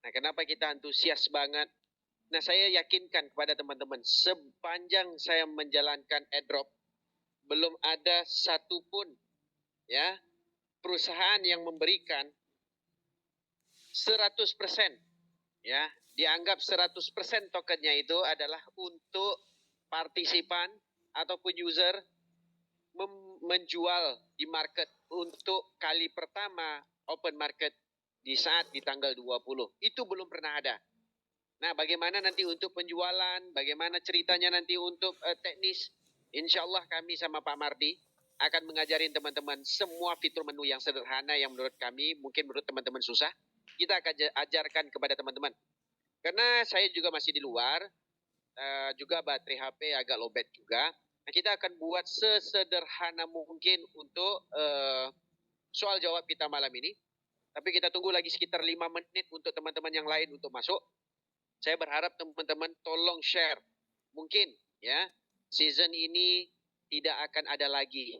Nah, kenapa kita antusias banget? Nah, saya yakinkan kepada teman-teman, sepanjang saya menjalankan airdrop, belum ada satupun ya perusahaan yang memberikan 100%, ya, dianggap 100% tokennya itu adalah untuk partisipan ataupun user menjual di market untuk kali pertama open market di saat di tanggal 20. Itu belum pernah ada. Nah, bagaimana nanti untuk penjualan, bagaimana ceritanya nanti untuk teknis, insya Allah kami sama Pak Mardi akan mengajarin teman-teman semua fitur menu yang sederhana yang menurut kami, mungkin menurut teman-teman susah, kita akan ajarkan kepada teman-teman. Karena saya juga masih di luar, juga baterai HP agak lowbat juga. Nah, kita akan buat sesederhana mungkin untuk soal jawab kita malam ini. Tapi kita tunggu lagi sekitar 5 menit untuk teman-teman yang lain untuk masuk. Saya berharap teman-teman tolong share. Mungkin ya, season ini tidak akan ada lagi.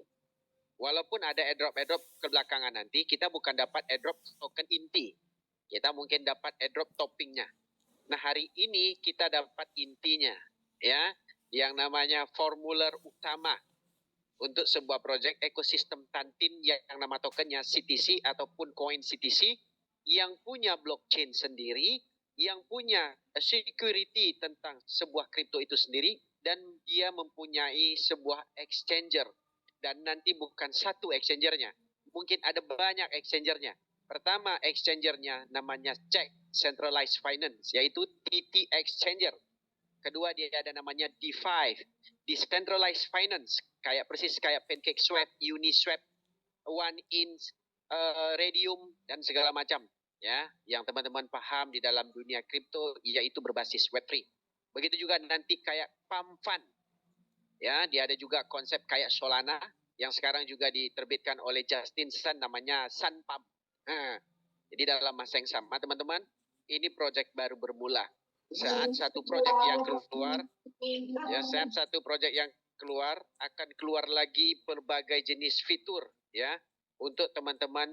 Walaupun ada airdrop-airdrop ke belakangan nanti, kita bukan dapat airdrop token inti. Kita mungkin dapat airdrop toppingnya. Nah, hari ini kita dapat intinya, ya, yang namanya formulir utama untuk sebuah proyek ekosistem Tantin yang nama tokennya CTC ataupun koin CTC yang punya blockchain sendiri, yang punya security tentang sebuah kripto itu sendiri, dan dia mempunyai sebuah exchanger. Dan nanti bukan satu exchangernya, mungkin ada banyak exchangernya. Pertama exchangernya namanya Check Centralized Finance, yaitu TT Exchanger. Kedua dia ada namanya D5, Decentralized Finance, kayak persis kayak PancakeSwap, Uniswap, OneInch, Radium, dan segala macam. Ya, yang teman-teman paham di dalam dunia kripto, yaitu berbasis Web3. Begitu juga nanti kayak Pump Fund. Ya, dia ada juga konsep kayak Solana, yang sekarang juga diterbitkan oleh Justin Sun, namanya Sun Pump. Jadi dalam masa yang sama, teman-teman, ini proyek baru bermula. Saat satu proyek yang keluar, ya, saat satu proyek yang keluar, akan keluar lagi berbagai jenis fitur, ya, untuk teman-teman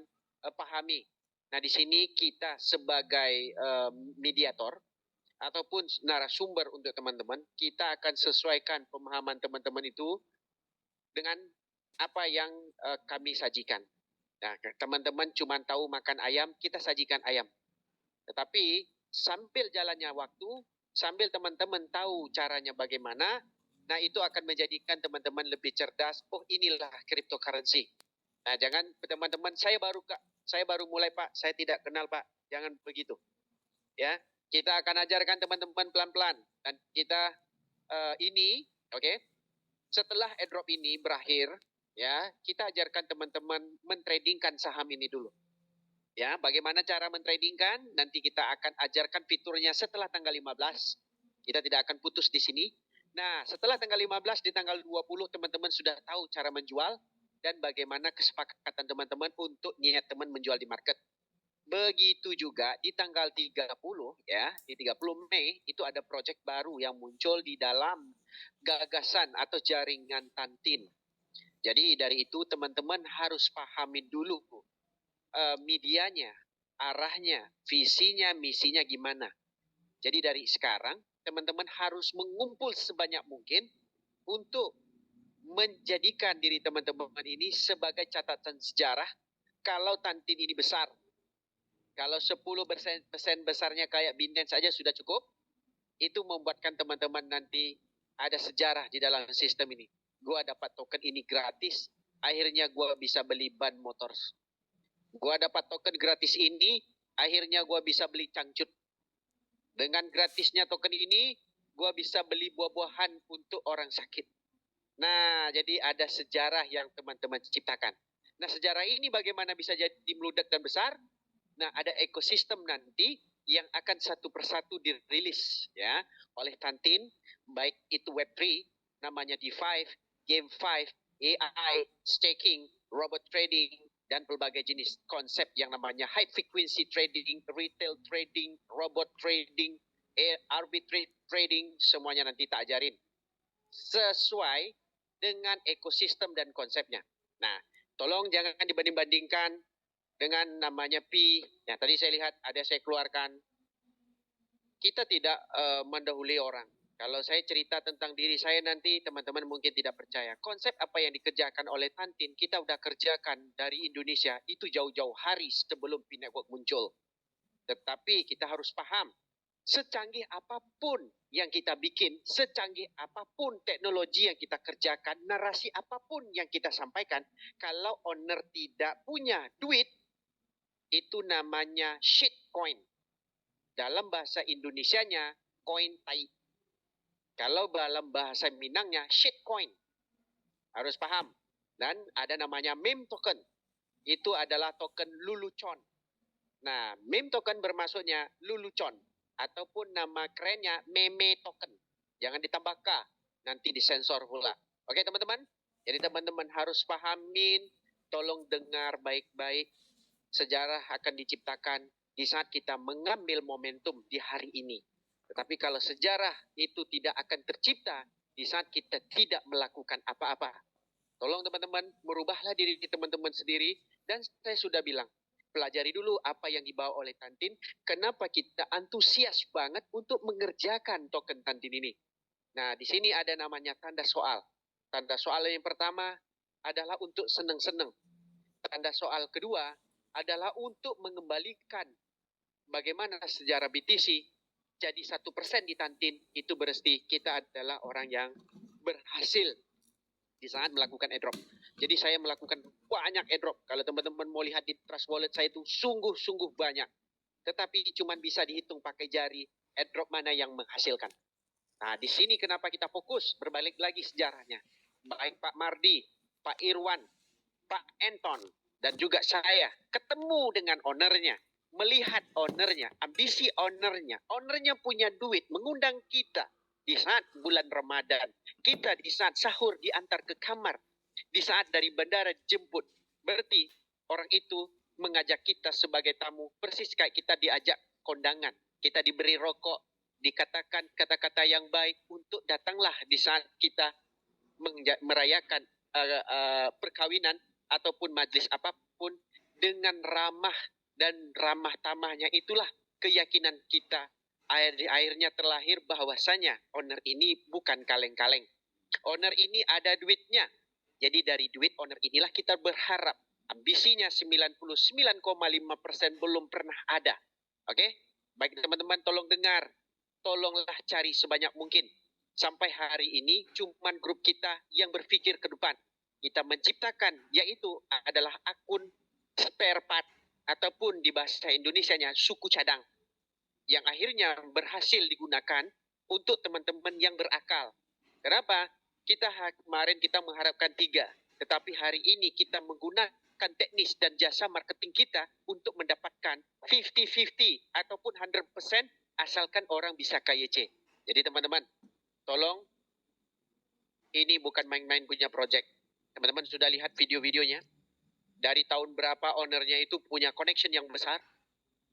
pahami. Nah, di sini kita sebagai mediator ataupun narasumber untuk teman-teman, kita akan sesuaikan pemahaman teman-teman itu dengan apa yang kami sajikan. Nah, teman-teman cuma tahu makan ayam, kita sajikan ayam. Tetapi sambil jalannya waktu, sambil teman-teman tahu caranya bagaimana, nah itu akan menjadikan teman-teman lebih cerdas. Oh, inilah cryptocurrency. Nah, jangan teman-teman, saya baru mulai Pak, saya tidak kenal Pak. Jangan begitu. Ya, kita akan ajarkan teman-teman pelan-pelan, dan kita ini, oke, setelah airdrop ini berakhir, ya, kita ajarkan teman-teman mentradingkan saham ini dulu. Ya, bagaimana cara mentradingkan? Nanti kita akan ajarkan fiturnya setelah tanggal 15. Kita tidak akan putus di sini. Nah, setelah tanggal 15, di tanggal 20 teman-teman sudah tahu cara menjual dan bagaimana kesepakatan teman-teman untuk niat teman menjual di market. Begitu juga di tanggal 30, ya, di 30 Mei itu ada proyek baru yang muncul di dalam gagasan atau jaringan Tantin. Jadi dari itu teman-teman harus pahami dulu medianya, arahnya, visinya, misinya gimana. Jadi dari sekarang teman-teman harus mengumpul sebanyak mungkin untuk menjadikan diri teman-teman ini sebagai catatan sejarah kalau Tantin ini besar. Kalau 10% besarnya kayak Binance saja sudah cukup, itu membuatkan teman-teman nanti ada sejarah di dalam sistem ini. Gua dapat token ini gratis, akhirnya gua bisa beli ban motor. Gua dapat token gratis ini, akhirnya gua bisa beli cangcut. Dengan gratisnya token ini, gua bisa beli buah-buahan untuk orang sakit. Nah, jadi ada sejarah yang teman-teman ciptakan. Nah, sejarah ini bagaimana bisa jadi meludak dan besar? Nah, ada ekosistem nanti yang akan satu persatu dirilis ya oleh Tantin, baik itu Web3, namanya D5, Game5, AI, staking, robot trading, dan berbagai jenis konsep yang namanya high frequency trading, retail trading, robot trading, arbitrage trading, semuanya nanti tak ajarin. Sesuai dengan ekosistem dan konsepnya. Nah, tolong jangan dibanding-bandingkan dengan namanya Pi. Ya, tadi saya lihat ada saya keluarkan kita tidak mendahului orang. Kalau saya cerita tentang diri saya nanti teman-teman mungkin tidak percaya. Konsep apa yang dikerjakan oleh Tantin kita udah kerjakan dari Indonesia itu jauh-jauh hari sebelum P-Network muncul. Tetapi kita harus paham, secanggih apapun yang kita bikin, secanggih apapun teknologi yang kita kerjakan, narasi apapun yang kita sampaikan, kalau owner tidak punya duit, itu namanya shitcoin. Dalam bahasa Indonesianya, koin tai. Kalau dalam bahasa Minangnya, shitcoin. Harus paham. Dan ada namanya meme token. Itu adalah token lulucon. Nah, meme token bermaksudnya lulucon. Ataupun nama kerennya meme token. Jangan ditambah K. Nanti disensor pula. Oke teman-teman? Jadi teman-teman harus pahamin. Tolong dengar baik-baik. Sejarah akan diciptakan di saat kita mengambil momentum di hari ini. Tetapi kalau sejarah itu tidak akan tercipta di saat kita tidak melakukan apa-apa. Tolong teman-teman, merubahlah diri teman-teman sendiri. Dan saya sudah bilang, pelajari dulu apa yang dibawa oleh Tantin. Kenapa kita antusias banget untuk mengerjakan token Tantin ini. Nah, di sini ada namanya tanda soal. Tanda soal yang pertama adalah untuk senang-senang. Tanda soal kedua adalah untuk mengembalikan bagaimana sejarah BTC jadi 1% di Tantin. Itu berarti kita adalah orang yang berhasil di saat melakukan airdrop. Jadi saya melakukan banyak airdrop. Kalau teman-teman mau lihat di Trust Wallet saya itu sungguh-sungguh banyak. Tetapi cuma bisa dihitung pakai jari airdrop mana yang menghasilkan. Nah, di sini kenapa kita fokus? Berbalik lagi sejarahnya. Baik Pak Mardi, Pak Irwan, Pak Anton, dan juga saya ketemu dengan ownernya. Melihat ownernya, ambisi ownernya. Ownernya punya duit, mengundang kita di saat bulan Ramadan. Kita di saat sahur diantar ke kamar. Di saat dari bandara jemput. Berarti orang itu mengajak kita sebagai tamu. Persis kayak kita diajak kondangan. Kita diberi rokok. Dikatakan kata-kata yang baik untuk datanglah di saat kita merayakan perkawinan ataupun majlis apapun dengan ramah dan ramah tamahnya. Itulah keyakinan kita. Akhirnya terlahir bahwasanya owner ini bukan kaleng-kaleng. Owner ini ada duitnya. Jadi dari duit owner inilah kita berharap. Ambisinya 99,5% belum pernah ada. Oke? Baik teman-teman, tolong dengar. Tolonglah cari sebanyak mungkin. Sampai hari ini cuman grup kita yang berpikir ke depan. Kita menciptakan, yaitu adalah akun spare part ataupun di bahasa Indonesianya suku cadang. Yang akhirnya berhasil digunakan untuk teman-teman yang berakal. Kenapa? Kemarin kita mengharapkan 3. Tetapi hari ini kita menggunakan teknis dan jasa marketing kita untuk mendapatkan 50-50 ataupun 100% asalkan orang bisa KYC. Jadi teman-teman, tolong, ini bukan main-main punya project. Teman-teman sudah lihat video-videonya? Dari tahun berapa ownernya itu punya connection yang besar?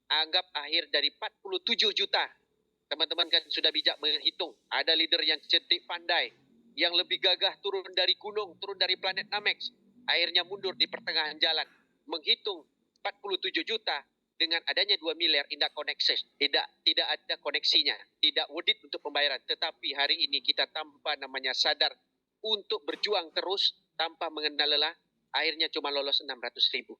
Anggap akhir dari 47 juta. Teman-teman kan sudah bijak menghitung. Ada leader yang cerdik pandai. Yang lebih gagah turun dari gunung, turun dari planet Namex. Akhirnya mundur di pertengahan jalan. Menghitung 47 juta dengan adanya 2 miliar tidak koneksi. Tidak ada koneksinya. Tidak worth it untuk pembayaran. Tetapi hari ini kita tanpa namanya sadar untuk berjuang terus tanpa mengenal lelah. Akhirnya cuma lolos 600.000.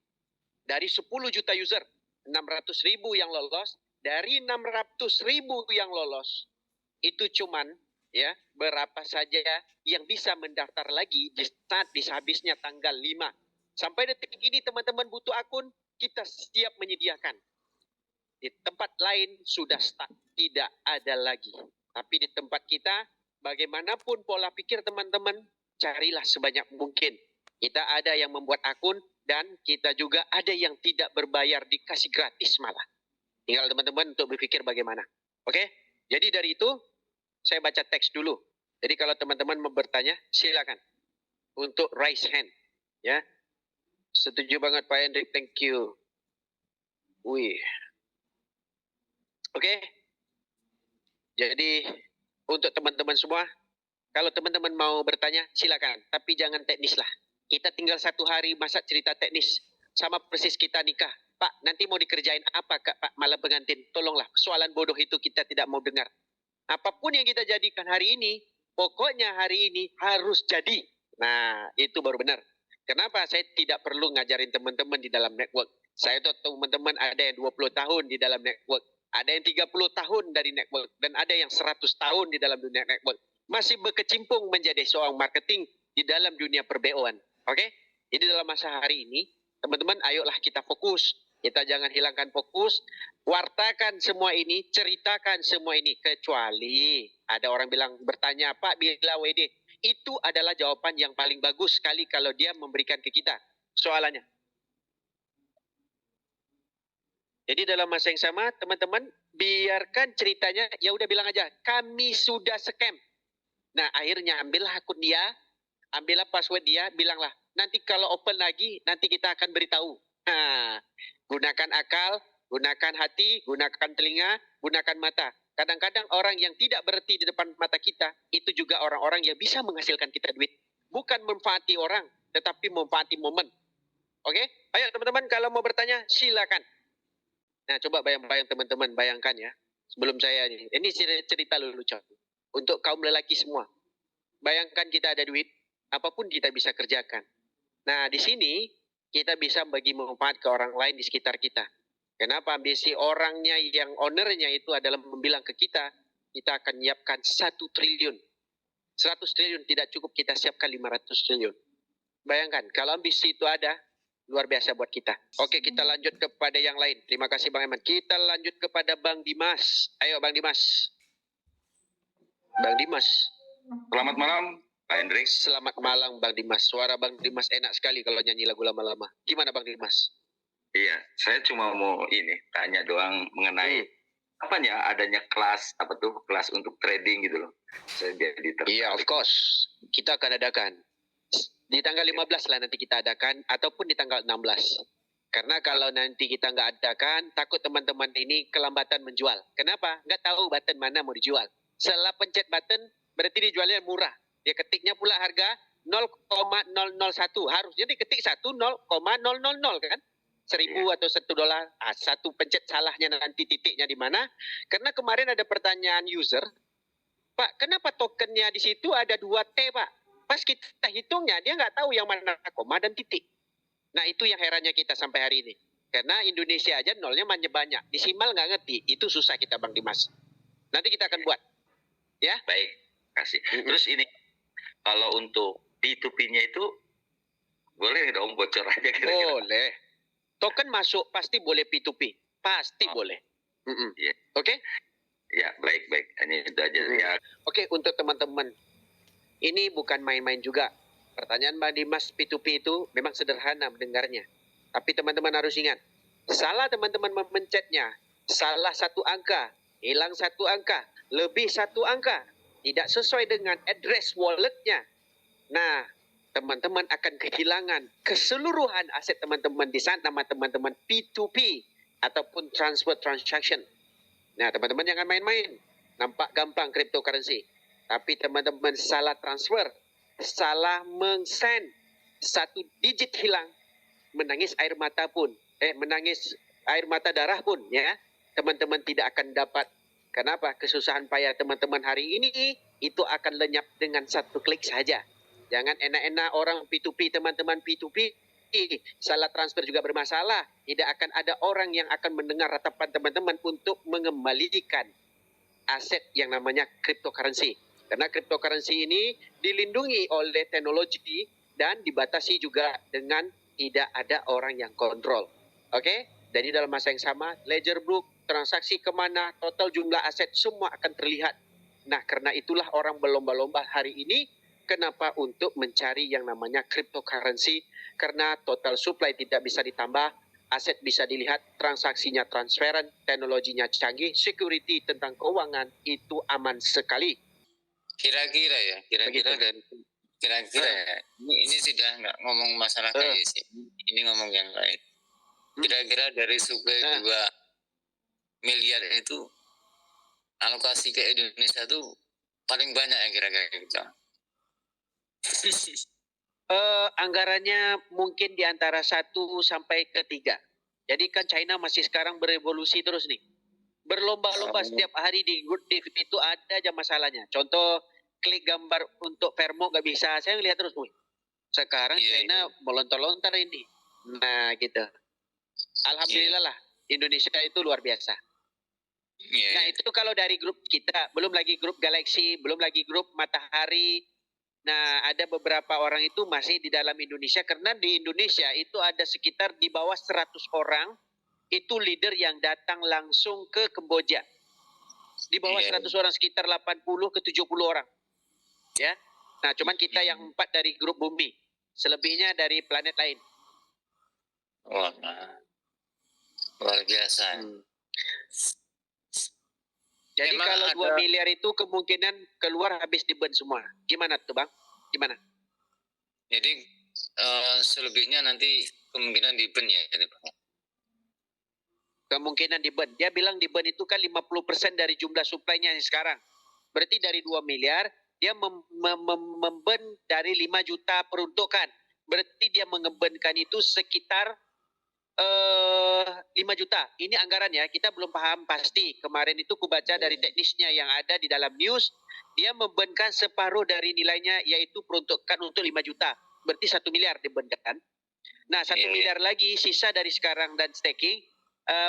Dari 10 juta user, 600.000 yang lolos. Dari 600.000 yang lolos, itu cuman ya berapa saja yang bisa mendaftar lagi di saat habisnya tanggal 5. Sampai detik ini teman-teman butuh akun, kita siap menyediakan. Di tempat lain sudah stuck, tidak ada lagi. Tapi di tempat kita, bagaimanapun pola pikir teman-teman, carilah sebanyak mungkin. Kita ada yang membuat akun dan kita juga ada yang tidak berbayar, dikasih gratis malah. Tinggal teman-teman untuk berpikir bagaimana. Oke? Jadi dari itu, saya baca teks dulu. Jadi kalau teman-teman mau bertanya, silakan. Untuk raise hand. Ya. Setuju banget Pak Hendrik, thank you. Wih. Oke? Jadi, untuk teman-teman semua, kalau teman-teman mau bertanya, silakan. Tapi jangan teknis lah. Kita tinggal 1 hari masa cerita teknis. Sama persis kita nikah. Pak, nanti mau dikerjain apa Kak, Pak malam pengantin? Tolonglah, soalan bodoh itu kita tidak mau dengar. Apapun yang kita jadikan hari ini, pokoknya hari ini harus jadi. Nah, itu baru benar. Kenapa saya tidak perlu ngajarin teman-teman di dalam network? Saya tahu teman-teman ada yang 20 tahun di dalam network, ada yang 30 tahun dari network, dan ada yang 100 tahun di dalam dunia network. Masih berkecimpung menjadi seorang marketing di dalam dunia per-BO-an. Oke? Jadi dalam masa hari ini, teman-teman ayolah kita fokus. Kita jangan hilangkan fokus. Wartakan semua ini, ceritakan semua ini. Kecuali ada orang bilang bertanya, Pak bila WD? Itu adalah jawaban yang paling bagus sekali kalau dia memberikan ke kita soalannya. Jadi dalam masa yang sama, teman-teman, biarkan ceritanya, ya udah bilang aja, kami sudah scam. Nah, akhirnya ambillah akun dia, ambillah password dia, bilanglah, nanti kalau open lagi, nanti kita akan beritahu. Nah, gunakan akal, gunakan hati, gunakan telinga, gunakan mata. Kadang-kadang orang yang tidak berhenti di depan mata kita, itu juga orang-orang yang bisa menghasilkan kita duit. Bukan manfaati orang, tetapi manfaati momen. Oke? Ayo teman-teman, kalau mau bertanya, silakan. Nah, coba bayang-bayang teman-teman, bayangkan ya. Sebelum saya ini cerita lelucon. Untuk kaum lelaki semua. Bayangkan kita ada duit, apapun kita bisa kerjakan. Nah, di sini kita bisa bagi manfaat ke orang lain di sekitar kita. Kenapa? Ambisi orangnya yang ownernya itu adalah membilang ke kita akan menyiapkan 1 triliun. 100 triliun tidak cukup, kita siapkan 500 triliun. Bayangkan, kalau ambisi itu ada, luar biasa buat kita. Oke, kita lanjut kepada yang lain. Terima kasih Bang Eman. Kita lanjut kepada Bang Dimas. Ayo Bang Dimas. Bang Dimas. Selamat malam, Pak Hendrik. Selamat malam Bang Dimas. Suara Bang Dimas enak sekali kalau nyanyi lagu lama-lama. Gimana Bang Dimas? Iya, saya cuma mau tanya doang mengenai apanya adanya kelas kelas untuk trading gitu loh. Saya jadi tertarik. Iya, of course. Kita akan adakan. Di tanggal 15 lah nanti kita adakan, ataupun di tanggal 16. Karena kalau nanti kita nggak adakan, takut teman-teman ini kelambatan menjual. Kenapa? Nggak tahu button mana mau dijual. Setelah pencet button, berarti dijualnya murah. Dia ketiknya pula harga 0,001. Harusnya diketik 1,000 kan? 1.000 atau $1. Satu pencet salahnya nanti titiknya di mana. Karena kemarin ada pertanyaan user, Pak, kenapa tokennya di situ ada 2T, Pak? Pas kita hitungnya, dia nggak tahu yang mana koma dan titik. Nah, itu yang herannya kita sampai hari ini. Karena Indonesia aja nolnya banyak. Desimal nggak ngerti. Itu susah kita, Bang Dimas. Nanti kita akan buat. Ya? Baik, kasih. Terus ini, kalau untuk P2P-nya itu, boleh dong bocor aja kira-kira? Boleh. Token masuk, pasti boleh P2P. Pasti boleh. Iya. Oke? Ya, baik-baik. Ini itu aja. Ya. Oke, untuk teman-teman. Ini bukan main-main juga. Pertanyaan Bang Dimas P2P itu memang sederhana mendengarnya. Tapi teman-teman harus ingat, salah teman-teman memencetnya, salah 1 angka, hilang 1 angka, lebih 1 angka, tidak sesuai dengan address walletnya. Nah, teman-teman akan kehilangan keseluruhan aset teman-teman di saat nama teman-teman P2P ataupun transfer transaction. Nah, teman-teman jangan main-main. Nampak gampang cryptocurrency. Tapi teman-teman salah transfer, salah meng-send, 1 digit hilang, menangis air mata darah pun, ya, teman-teman tidak akan dapat. Kenapa? Kesusahan payah teman-teman hari ini itu akan lenyap dengan 1 klik saja. Jangan enak-enak orang P2P, teman-teman P2P, salah transfer juga bermasalah. Tidak akan ada orang yang akan mendengar ratapan teman-teman untuk mengembalikan aset yang namanya cryptocurrency. Karena cryptocurrency ini dilindungi oleh teknologi dan dibatasi juga dengan tidak ada orang yang kontrol. Oke? Jadi dalam masa yang sama, ledger book, transaksi kemana, total jumlah aset semua akan terlihat. Nah, karena itulah orang berlomba-lomba hari ini. Kenapa? Untuk mencari yang namanya cryptocurrency. Karena total supply tidak bisa ditambah, aset bisa dilihat, transaksinya transparan, teknologinya canggih, security tentang keuangan itu aman sekali. Kira-kira ya, kira-kira ya. Ini sudah nggak ngomong masalah kayak sih. Ini ngomong yang lain. Kira-kira dari supply 2 miliar itu alokasi ke Indonesia tuh paling banyak ya kira-kira gitu. Anggarannya mungkin di antara 1 sampai ke 3. Jadi kan China masih sekarang berevolusi terus nih. Berlomba-lomba setiap hari di grup itu ada aja masalahnya. Contoh klik gambar untuk Vermo nggak bisa. Saya ngelihat terus, wih. Sekarang China melontar-lontar ini. Nah gitu. Alhamdulillah lah Indonesia itu luar biasa. Nah itu kalau dari grup kita, belum lagi grup Galaxy, belum lagi grup Matahari. Nah ada beberapa orang itu masih di dalam Indonesia karena di Indonesia itu ada sekitar di bawah 100 orang itu leader yang datang langsung ke Kamboja. Di bawah 100 orang, sekitar 80 ke 70 orang. Ya. Nah, cuman kita yang 4 dari grup Bumi. Selebihnya dari planet lain. Wah, luar biasa. Jadi Emang kalau 2 miliar itu kemungkinan keluar habis di-burn semua. Gimana tuh, Bang? Gimana? Jadi selebihnya nanti kemungkinan di-burn ya, Bang. Kemungkinan di-burn. Dia bilang di-burn itu kan 50% dari jumlah supply-nya yang sekarang. Berarti dari 2 miliar, dia memburn dari 5 juta peruntukan. Berarti dia mengeburn-kan itu sekitar 5 juta. Ini anggaran ya, kita belum paham pasti. Kemarin itu kubaca dari teknisnya yang ada di dalam news, dia memburn-kan separuh dari nilainya, yaitu peruntukan untuk 5 juta. Berarti 1 miliar diburn-kan. Nah, 1 miliar lagi sisa dari sekarang dan staking,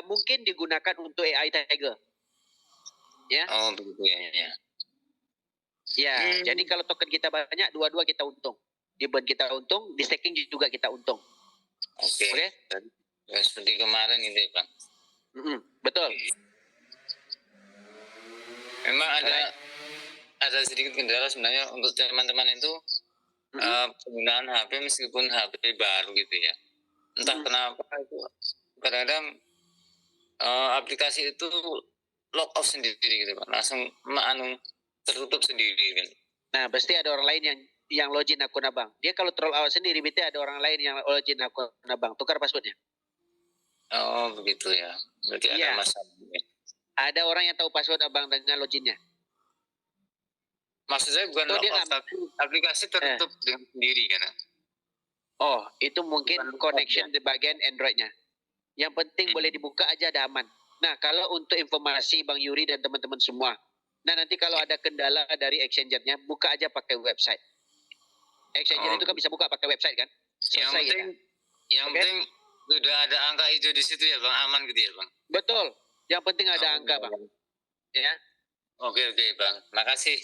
mungkin digunakan untuk AI Tiger. Ya. Oh, begitu ya. Ya, jadi kalau token kita banyak, dua-dua kita untung. Di burn kita untung, di staking juga kita untung. Oke. Ya, seperti kemarin itu ya, Bang. Betul. Memang ada sedikit kendala sebenarnya untuk teman-teman itu penggunaan HP meskipun HP baru gitu ya. Entah kenapa itu kadang-kadang aplikasi itu lock off sendiri gitu, Pak. Langsung tertutup sendiri kan. Nah, pasti ada orang lain yang login akun abang. Dia kalau troll awal sendiri, berarti ada orang lain yang login akun abang. Tukar passwordnya. Oh, begitu ya. Berarti ada masalah. Ada orang yang tahu password abang dengan loginnya. Maksud saya bukan lock off, tapi aplikasi tertutup dengan sendiri kan. Oh, itu mungkin connection di bagian Android-nya. Yang penting boleh dibuka aja, ada aman. Nah, kalau untuk informasi Bang Yuri dan teman-teman semua, nah nanti kalau ada kendala dari exchanger-nya, buka aja pakai website. Exchanger itu kan bisa buka pakai website kan? Yang penting sudah ada angka hijau di situ ya Bang, aman gitu ya Bang? Betul, yang penting ada angka Bang. Ya. Oke Bang, makasih.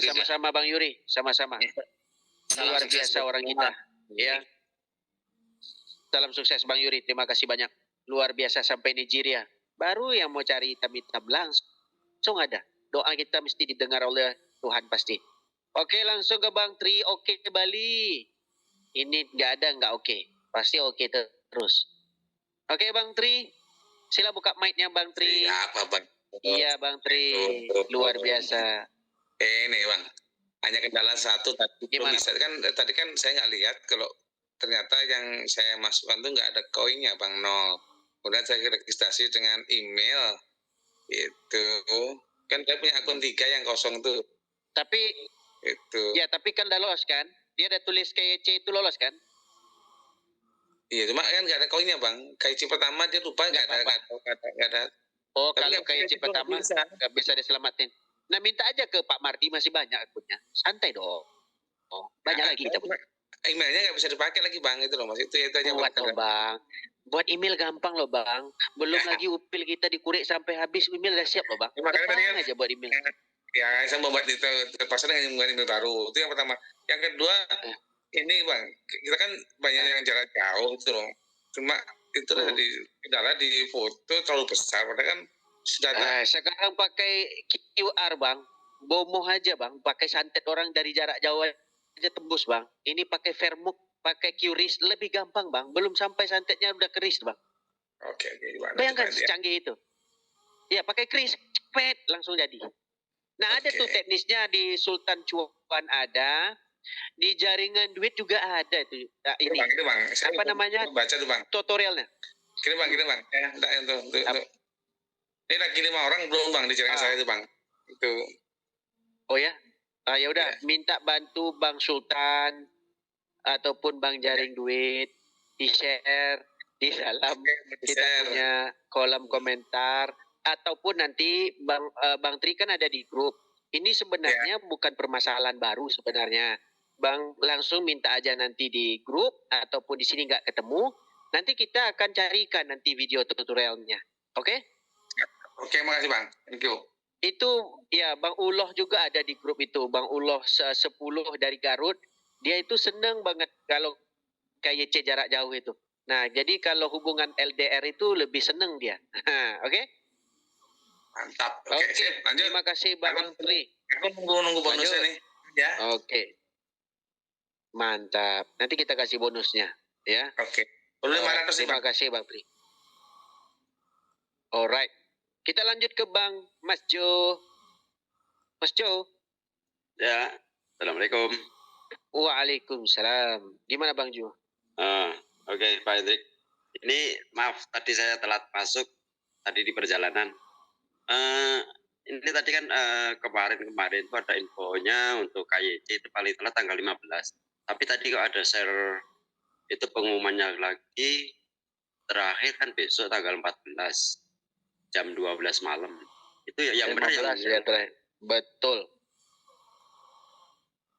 Sama-sama Bang Yuri, sama-sama. Luar biasa orang kita. Ya. Salam sukses Bang Yuri, terima kasih banyak. Luar biasa sampai Nigeria. Baru yang mau cari hitam-hitam langsung ada. Doa kita mesti didengar oleh Tuhan pasti. Oke, langsung ke Bang Tri. Oke, Bali. Ini nggak oke. Pasti oke terus. Oke, Bang Tri. Sila buka mic-nya Bang Tri. Siapa Bang? Iya, Bang Tri. Luar biasa. Ini Bang. Hanya kendala satu tadi. Gimana? Bisa kan tadi kan saya nggak lihat kalau ternyata yang saya masukkan tuh nggak ada koinnya Bang, nol. Kemudian saya registrasi dengan email itu kan saya punya akun 3 yang kosong tuh. Tapi itu tapi kan udah lolos kan? Dia ada tulis KYC itu lolos kan? Iya, cuma kan nggak ada koinnya Bang. KYC pertama dia lupa nggak ada. Oh, kalau KYC pertama nggak bisa diselamatin. Nah, minta aja ke Pak Mardi, masih banyak akunnya. Santai dong. Oh, banyak lagi kita punya. Emailnya nggak bisa dipakai lagi Bang, itu loh Mas. Itu aja Bang. Buat email gampang loh Bang. Belum lagi upil kita dikurek sampai habis, email udah siap loh Bang. Makanya tadi kan aja buat email. Ya, saya membuat itu terpaksa dengan email baru. Itu yang pertama. Yang kedua, ini Bang, kita kan banyak yang jarak jauh itu loh. Cuma itu kendala di foto terlalu besar. Padahal kan sudah sekarang pakai QR Bang. Bomo aja Bang. Pakai santet orang dari jarak jauh aja tembus Bang. Ini pakai Vermuk, pakai QRIS lebih gampang Bang. Belum sampai santetnya udah keris Bang. Oke. Bayangkan secanggih itu. Ya pakai kris, cepet langsung jadi. Nah ada tuh teknisnya di Sultan Cuan ada, di jaringan duit juga ada itu. Nah, ini Bang, itu Bang. Apa namanya? Baca tuh Bang. Tutorialnya. Gini Bang. Ya, untuk. Ini lagi 5 orang belum Bang di jaringan saya itu Bang. Itu. Oh ya? Ya udah, minta bantu Bang Sultan ataupun Bang Jaring Duit di share di dalam kita Share. punya kolom komentar ataupun nanti Bang Tri kan ada di grup. Ini sebenarnya bukan permasalahan baru sebenarnya. Bang langsung minta aja nanti di grup ataupun di sini nggak ketemu. Nanti kita akan carikan nanti video tutorialnya. Oke? Oke, makasih Bang. Thank you. Itu ya Bang Uloh juga ada di grup itu. Bang Uloh 10 dari Garut. Dia itu seneng banget kalau KYC jarak jauh itu. Nah, jadi kalau hubungan LDR itu lebih seneng dia. Oke? Mantap. Oke, Oke, sip. Lanjut. terima kasih Bang Tri. Aku nunggu bonusnya Lanjut. nih. Ya. Oke. Mantap. Nanti kita kasih bonusnya, ya. Oke. Perlu 500 nih Terima Bang. kasih Bang Tri. Alright. Kita lanjut ke Bang Mas Jo. Mas Jo. Ya, Assalamualaikum. Waalaikumsalam. Gimana Bang Jo? Oke, Pak Hendrik. Ini maaf tadi saya telat masuk tadi di perjalanan. Ini tadi kan kemarin itu ada infonya untuk KYC itu paling telat tanggal 15. Tapi tadi kok ada share itu pengumumannya lagi terakhir kan besok tanggal 14 jam 12 malam. Itu yang benar 15 ya, terakhir. Betul.